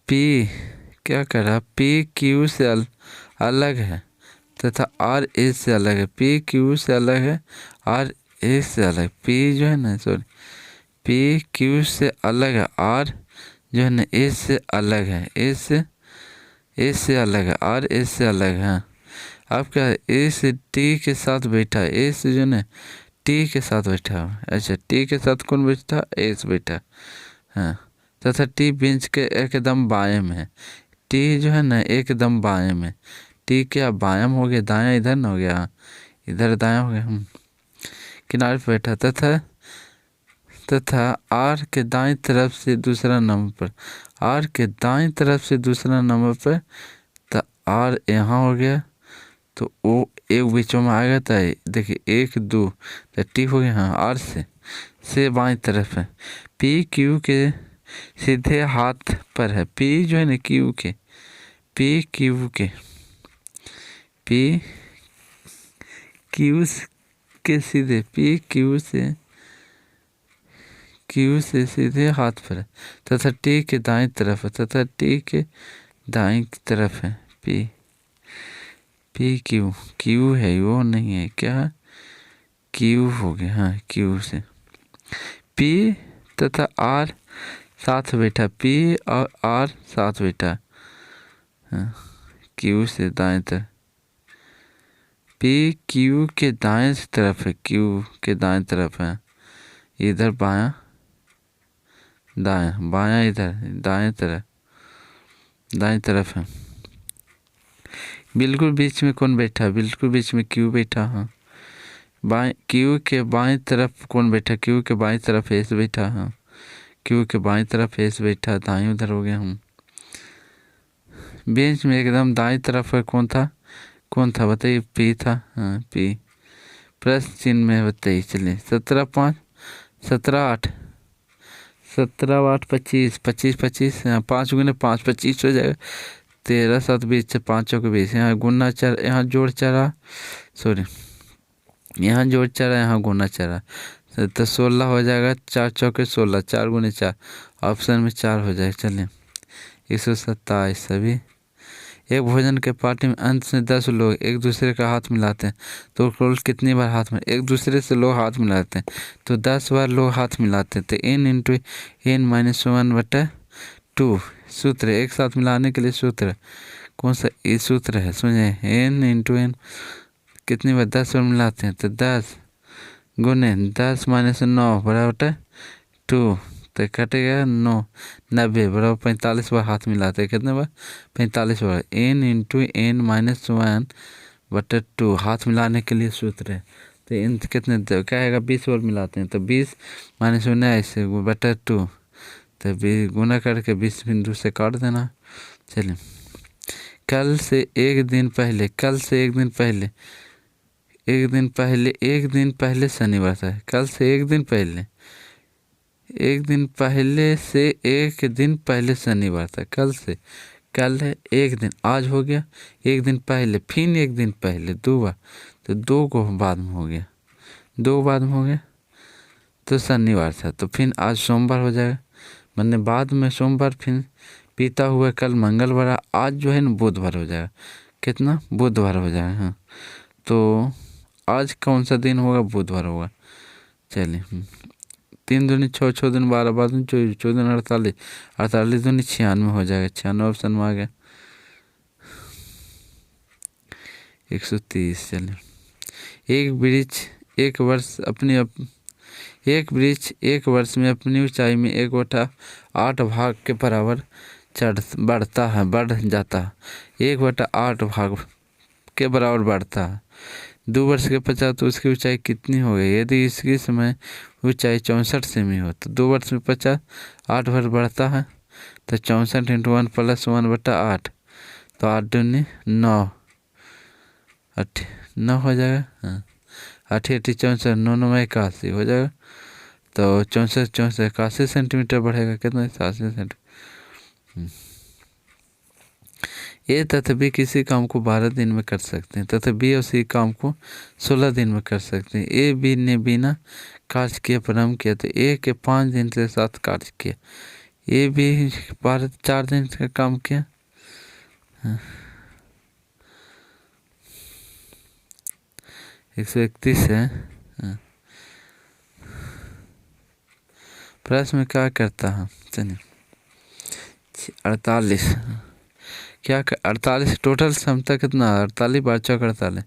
A: P क्या कर रहा? P Q से अलग है तथा R S से अलग है। P Q से अलग है, R S से अलग। P जो है ना, सॉरी, P Q से अलग है, R जो है ना S से अलग है, S से अलग है, R S से अलग है। अब क्या है? S T के साथ बैठा है, S जो है ना T के साथ बैठा है। अच्छा T के साथ कौन बैठा? S बैठा। हाँ, तथा T बेंच के एकदम बाएं में है। T जो है ना एकदम बाएं में, T क्या बायां हो गया? दायां इधर ना हो गया, इधर दायां हो गया। किनारे पर बैठा तथा R के दाईं तरफ से दूसरा नंबर पर, R के दाईं तरफ से दूसरा नंबर पर, तो R यहाँ हो गया, तो O एक बीच में आएगा। तो देखिए 1 2, तो T हो गया। हाँ, R से बाईं तरफ है। P Q के सीधे हाथ पर है। P जो है ना Q के, P Q के, P Q के सीधे, P Q से सीधे हाथ पर है तथा T के दाईं तरफ है, तथा T के दाईं तरफ है। P Q है, वो नहीं है, क्या Q हो गया। हाँ, Q से P तथा R साथ बैठा, P और R साथ बैठा। हाँ, Q से दाएं तरफ, P Q के दाएं तरफ है, Q के दाएं तरफ है। इधर बायां दायां, बायां इधर, दाएं तरफ है। बिल्कुल बीच में कौन बैठा? बिल्कुल बीच में Q बैठा। हाँ, Q के बाएं तरफ कौन बैठा? Q के बाएं तरफ S बैठा। हाँ, Q के बाएं तरफ S बैठा, दाएं उधर हो गया। हम बेंच में एकदम दाएं तरफ कौन था बताइए? P था। हाँ, प्लस चिन्ह में है 23। चलिए 17×5 17×8 17×8 25 25 25 यहाँ 5×5 25 हो जाएगा। 13×7 20 5 चौके 20 यहाँ गुना 4 यहाँ जोड़ 4 सॉरी यहाँ जोड़ 4 यहाँ गुना 4 तो 16 हो जाएगा। 4 चौके 16 4×4 ऑप्शन में 4 हो जाएगा। चलिए 127। सभी एक भोजन के पार्टी में अंत में 10 लोग एक दूसरे का हाथ मिलाते हैं तो कुल कितनी बार हाथ में एक दूसरे से लोग हाथ मिलाते हैं तो 10 बार लोग हाथ मिलाते हैं। तो n×n-1/2 सूत्र है। एक साथ मिलाने के लिए सूत्र कौन सा ये सूत्र है समझे। n×n कितनी बार 10 बार मिलाते हैं तो 10 गुने 10 - 9 बराबर 2 तो कटेगा 9 90 बराबर 45 बार हाथ मिलाते हैं। कितने बार 45 बार। n×n-1/2 हाथ मिलाने के लिए सूत्र है। तो इन कितने क्या आएगा 20 बार मिलाते हैं तो 20 - 19 बटा 2 तो 20 गुना करके 20 बिंदु से काट देना। चलिए कल से एक दिन पहले शनिवार था। कल से एक दिन पहले शनिवार था। कल है एक दिन आज हो गया एक दिन पहले फिर एक दिन पहले 2 बार तो 2 को बाद में हो गया 2 बाद में हो गया तो शनिवार था। तो फिर आज सोमवार हो जाएगा मैंने बाद में सोमवार फिर बीता हुआ कल मंगलवार आज जो है ना बुधवार हो जाएगा। कितना बुधवार हो जाएगा। हाँ तो आज कौन सा दिन होगा बुधवार होगा। चलिए 3 दूनी 6 6 दूनी 12 12 दूनी 24 24 दूनी 48 48 दूनी 96 हो जाएगा। 96 ऑप्शन में आ गया। 130। चलिए एक वृक्ष एक वर्ष में अपनी ऊंचाई में 1/8 भाग के बराबर बढ़ जाता है। 1/8 भाग के बराबर बढ़ता है। 2 वर्ष के पश्चात तो उसकी ऊंचाई कितनी हो गई। यदि इसकी समय ऊंचाई 64 सेमी हो तो 2 वर्ष में 50 8 बार बढ़ता है तो 64 × 1 + 1/8 तो 8 दूनी 9 9 हो जाएगा। हाँ 8 8 64 9 9 81 हो जाएगा। तो 64 64 81 सेंटीमीटर बढ़ेगा। कितना 87 सेंटीमीटर। ए तथा बी किसी काम को 12 दिन में कर सकते हैं तथा बी और सी काम को 16 दिन में कर सकते हैं। ए बी ने बिना कार्य किए प्रारंभ किया तो ए के 5 दिन के साथ कार्य किया। ए बी 4 दिन का काम किया। 131 है। प्रश्न में क्या करता है। चलिए 48 क्या 48 टोटल क्षमता कितना 48 बार चौक 48।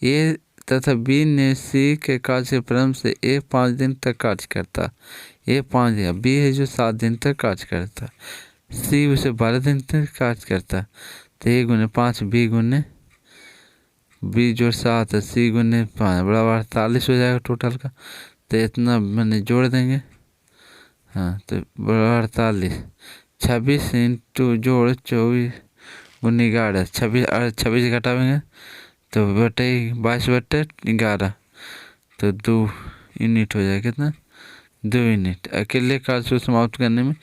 A: ए तथा बी ने सी के कार्य के प्रारंभ से ए 5 दिन तक कार्य करता। ए 5 दिन बी है जो 7 दिन तक कार्य करता। सी उसे 12 दिन तक कार्य करता। तो ए गुने 5 बी गुने बी जो 7 सी गुने 5 बराबर 48 हो जाएगा टोटल का। तो इतना मैंने जोड़ देंगे। हाँ तो बराबर 48 26 इंटू जोड़ 24 गुने 11 26 घटावेंगे तो 22/11 तो 2 यूनिट हो जाएगा। कितना 2 यूनिट। अकेले कार्य को समाप्त करने में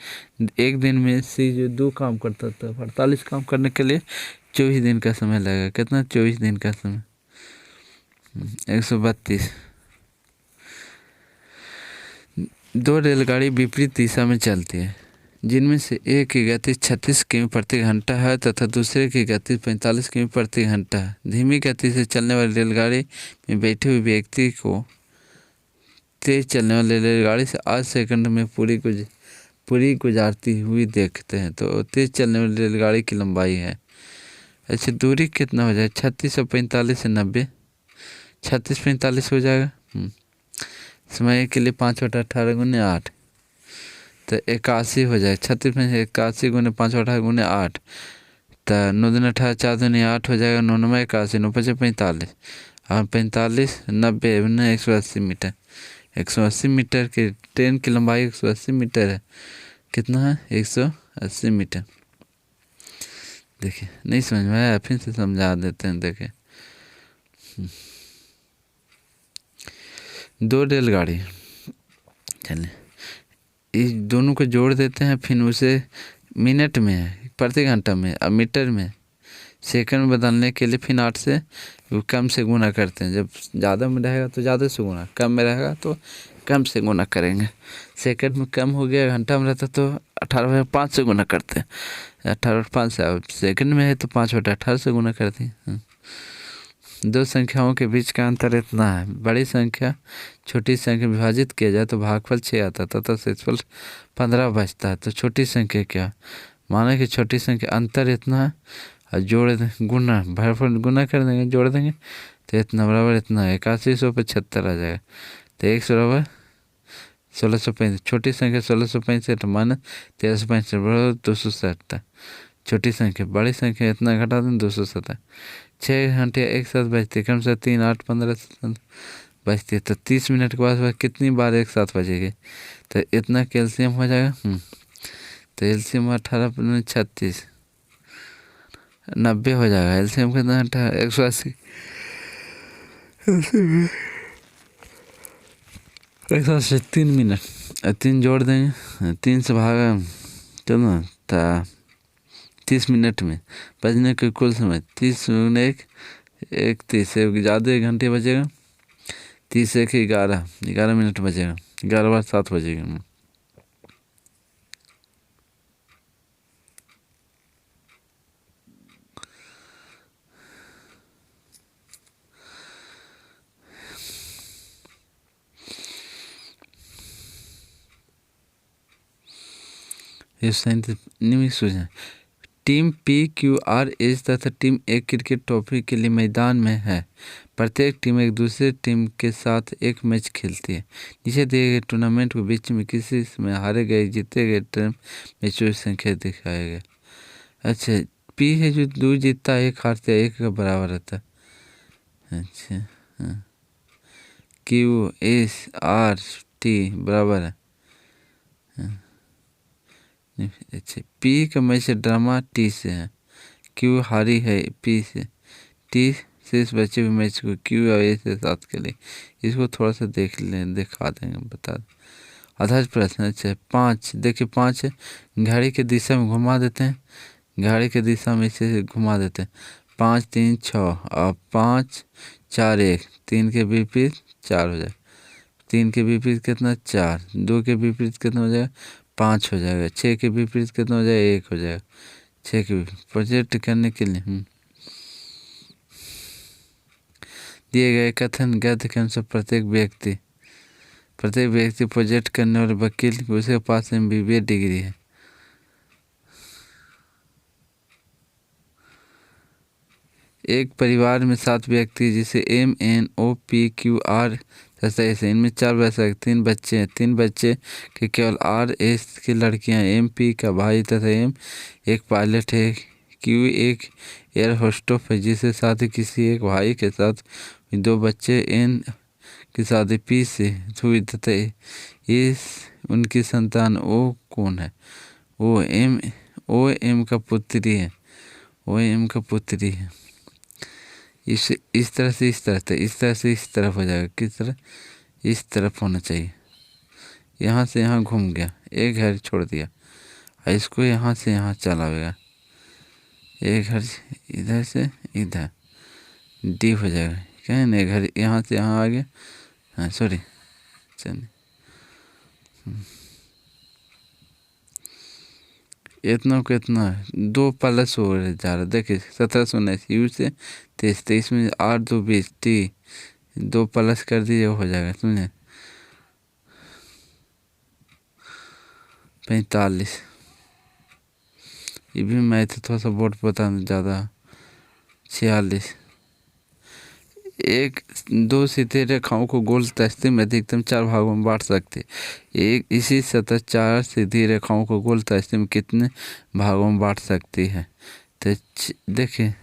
A: एक दिन में सी जो 2 काम करता था 48 काम करने के लिए 24 दिन का समय लगेगा। कितना 24 दिन का समय। 132 2 रेलगाड़ी विपरीत दिशा में चलती है जिनमें से एक की गति 36 किमी प्रति घंटा है तथा दूसरे की गति 45 किमी प्रति घंटा है। धीमी गति से चलने वाली रेलगाड़ी में बैठे हुए व्यक्ति को तेज चलने वाली रेलगाड़ी से 8 सेकंड में पूरी गुजारती हुई देखते हैं। तो तेज चलने वाली रेलगाड़ी की लंबाई है। अच्छा दूरी कितना हो जाए 36 और 45 से 90 36 45 हो जाएगा। समय के लिए 5/18 गुने 8 तो 81 हो जाए। 36 में 81 गुने 5/18 गुने 8 तो 9 दूनी 18 4 दूनी 8 हो जाएगा। 9 9 81 9 5 45 और 45 90 180 मीटर। 180 मीटर की ट्रेन की लंबाई 180 मीटर है। कितना है 180 मीटर। देखिए नहीं समझ में आया फिर से समझा देते हैं। देखिए 2 रेलगाड़ी, चलिए इस दोनों को जोड़ देते हैं, फिर उसे मिनट में, प्रति घंटा में, अब मीटर में, सेकंड में बदलने के लिए फिर 8 से कम से गुना करते हैं। जब ज़्यादा में रहेगा तो ज़्यादा से गुना, कम में रहेगा तो कम से गुना करेंगे। सेकंड में कम हो गया, घंटा में रहता तो 18/5 से गुना करते हैं, 18/5 से। अब सेकंड में है तो 5/18 से गुना करते हैं। दो संख्याओं के बीच का अंतर इतना है, बड़ी संख्या छोटी संख्या विभाजित किया जाए तो भागफल 6 आता है तथा शेषफल 15 बचता है। तो छोटी संख्या क्या, माना कि छोटी संख्या अंतर इतना है और जोड़ गुना, भागफल गुना कर देंगे, जोड़ देंगे तो इतना बराबर इतना 8175 आ जाएगा। तो 1 बराबर 1665, छोटी संख्या 1665 माइनस 1365 बराबर 260। छोटी संख्या, बड़ी संख्या इतना घटा दें 270। 6 घंटे एक साथ बजती है, कम से 3, 8, 15 बजती है। तो 30 मिनट के बाद कितनी बार एक साथ बजेगी, तो इतना कैल्शियम हो जाएगा। तो एलसीएम 18 36 90 हो जाएगा। एलसीएम कितना 180, 180 3 मिनट, 3 जोड़ देंगे, 3 से भागा चलो था 30 मिनट में बजने के कुल समय 30 1 31 से ज़्यादा 1 घंटे बजेगा। 30 1 11 मिनट बजेगा, 11 बार 7 बजेगा। सूझे टीम PQRS तथा टीम ए क्रिकेट ट्रॉफी के लिए मैदान में है। प्रत्येक टीम एक दूसरे टीम के साथ एक मैच खेलती है। नीचे दिए गए टूर्नामेंट के बीच में किसी में हारे गए जीते गए टीम मैचों की संख्या दिखाया गया। अच्छा, पी है जो 2 जीतता है, 1 हारता है, 1 का बराबर रहता है। अच्छा हाँ, QSRT बराबर है। अच्छा, पी का मैच ड्रामा टी से है, क्यू हारी है पी से, टी से इस बचे हुए मैच को क्यू और ए से साथ के लिए। इसको थोड़ा सा देख लें, दिखा देंगे, बता दें। आधार प्रश्न। अच्छा 5, देखिए 5 है, घड़ी के दिशा में घुमा देते हैं, घड़ी के दिशा में इसे घुमा देते हैं। 5 3 6 और 5 4 1, 3 के विपरीत 4 हो जाएगा। 3 के विपरीत कितना 4, 2 के विपरीत कितना हो जाएगा 5 हो जाएगा। 6 के विपरीत कितना हो जाएगा 1 हो जाएगा। 6 के विपरीत प्रोजेक्ट करने के लिए दिए गए कथन गद्य के अनुसार प्रत्येक व्यक्ति प्रोजेक्ट करने वाले वकील उसके पास MBBA डिग्री है। एक परिवार में 7 व्यक्ति जिसे MNOPQR ऐसे, इनमें 4 वैसे 3 बच्चे हैं। 3 बच्चे के केवल RS की लड़कियां, MP का भाई तथा M एक पायलट है। Q एक एयर होस्टेस है जिसे शादी किसी एक भाई के साथ 2 बच्चे। N की शादी P से हुई तथा इस उनकी संतान O कौन है, OM का पुत्री है, OM का पुत्री है। इस तरह से इस तरह से इस तरह से इस तरफ हो जाएगा। किस तरह, इस तरफ होना चाहिए। यहाँ से यहाँ घूम गया, एक घर छोड़ दिया, इसको यहाँ से यहाँ चलाएगा, एक घर इधर से इधर डी हो जाएगा। क्या है ना, घर यहाँ से यहाँ आ गया। हाँ सॉरी, चलिए इतना को इतना 2 प्लस हो जा रहा। देखिए 1719 यू से 23 में 8 2 20 टी 2 प्लस कर दीजिए हो जाएगा। सुनिए 45, ये भी मैथ थोड़ा सा बोर्ड पता नहीं ज़्यादा। 46, 2 सीधी रेखाओं को गोल तस्ती में अधिकतम 4 भागों में बांट सकते। एक इसी सतह 4 सीधी रेखाओं को गोल तस्ती में कितने भागों में बांट सकती है। तो देखिए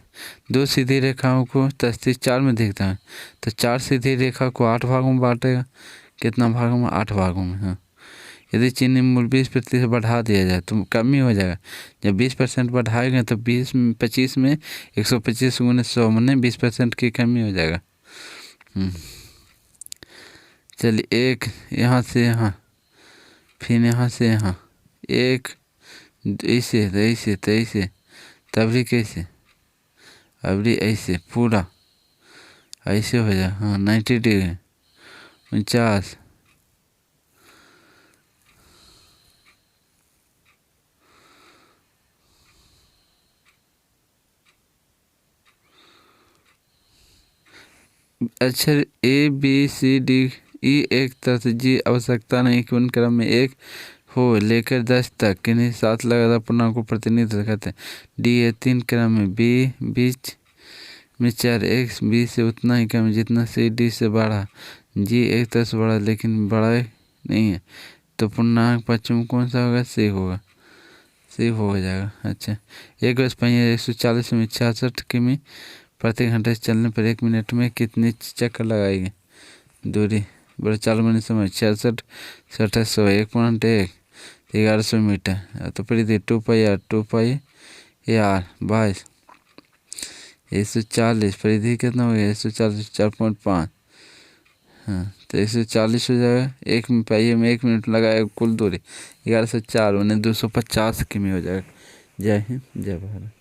A: 2 सीधी रेखाओं को तस्ती 4 में दिखता है, तो 4 सीधी रेखा को 8 भागों में बांटेगा। कितना भागों में, 8 भागों में। हाँ, यदि चीनी मूल्य 20% बढ़ा दिया जाए तो कमी हो जाएगा। जब 20% बढ़ाएंगे तो 25 में 125 गुने 100 में 20% की कमी हो जाएगा। चलिए एक यहाँ से यहाँ, फिर यहाँ से यहाँ, एक ऐसे ऐसे तैसे, तबरी कैसे, अबरी ऐसे पूरा ऐसे हो जाए। हाँ 90 डिग्री, 49, अक्षर A B C D E एक तरह जी आवश्यकता नहीं कि उन क्रम में एक हो लेकर 10 तक किन्हीं साथ लगातार पूर्णांक को प्रतिनिधित्व करते हैं। डी ए 3 क्रम में, बी बीच में 4, एक्स बी से उतना ही कम जितना सी डी से बड़ा, जी एक तरह से बड़ा लेकिन बड़ा नहीं है, तो पूर्णांक पश्चिम कौन सा होगा, सी होगा, सी हो जाएगा। अच्छा, एक बस पहिए 140 में 66 किमी प्रति घंटे से चलने पर 1 मिनट में कितने चक्कर लगाएंगे। दूरी बड़े 4 मिनट समय 66 6700 1.1 1100 मीटर। तो परिधि 2 पाई आर 22 140, परिधि कितना हो गया 140 4.5। हाँ तो 140 हो जाएगा, एक पहिए में 1 मिनट लगाएगा, कुल दूरी 1104 उन्हें 250 किमी हो जाएगा। जय हिंद, जय भारत।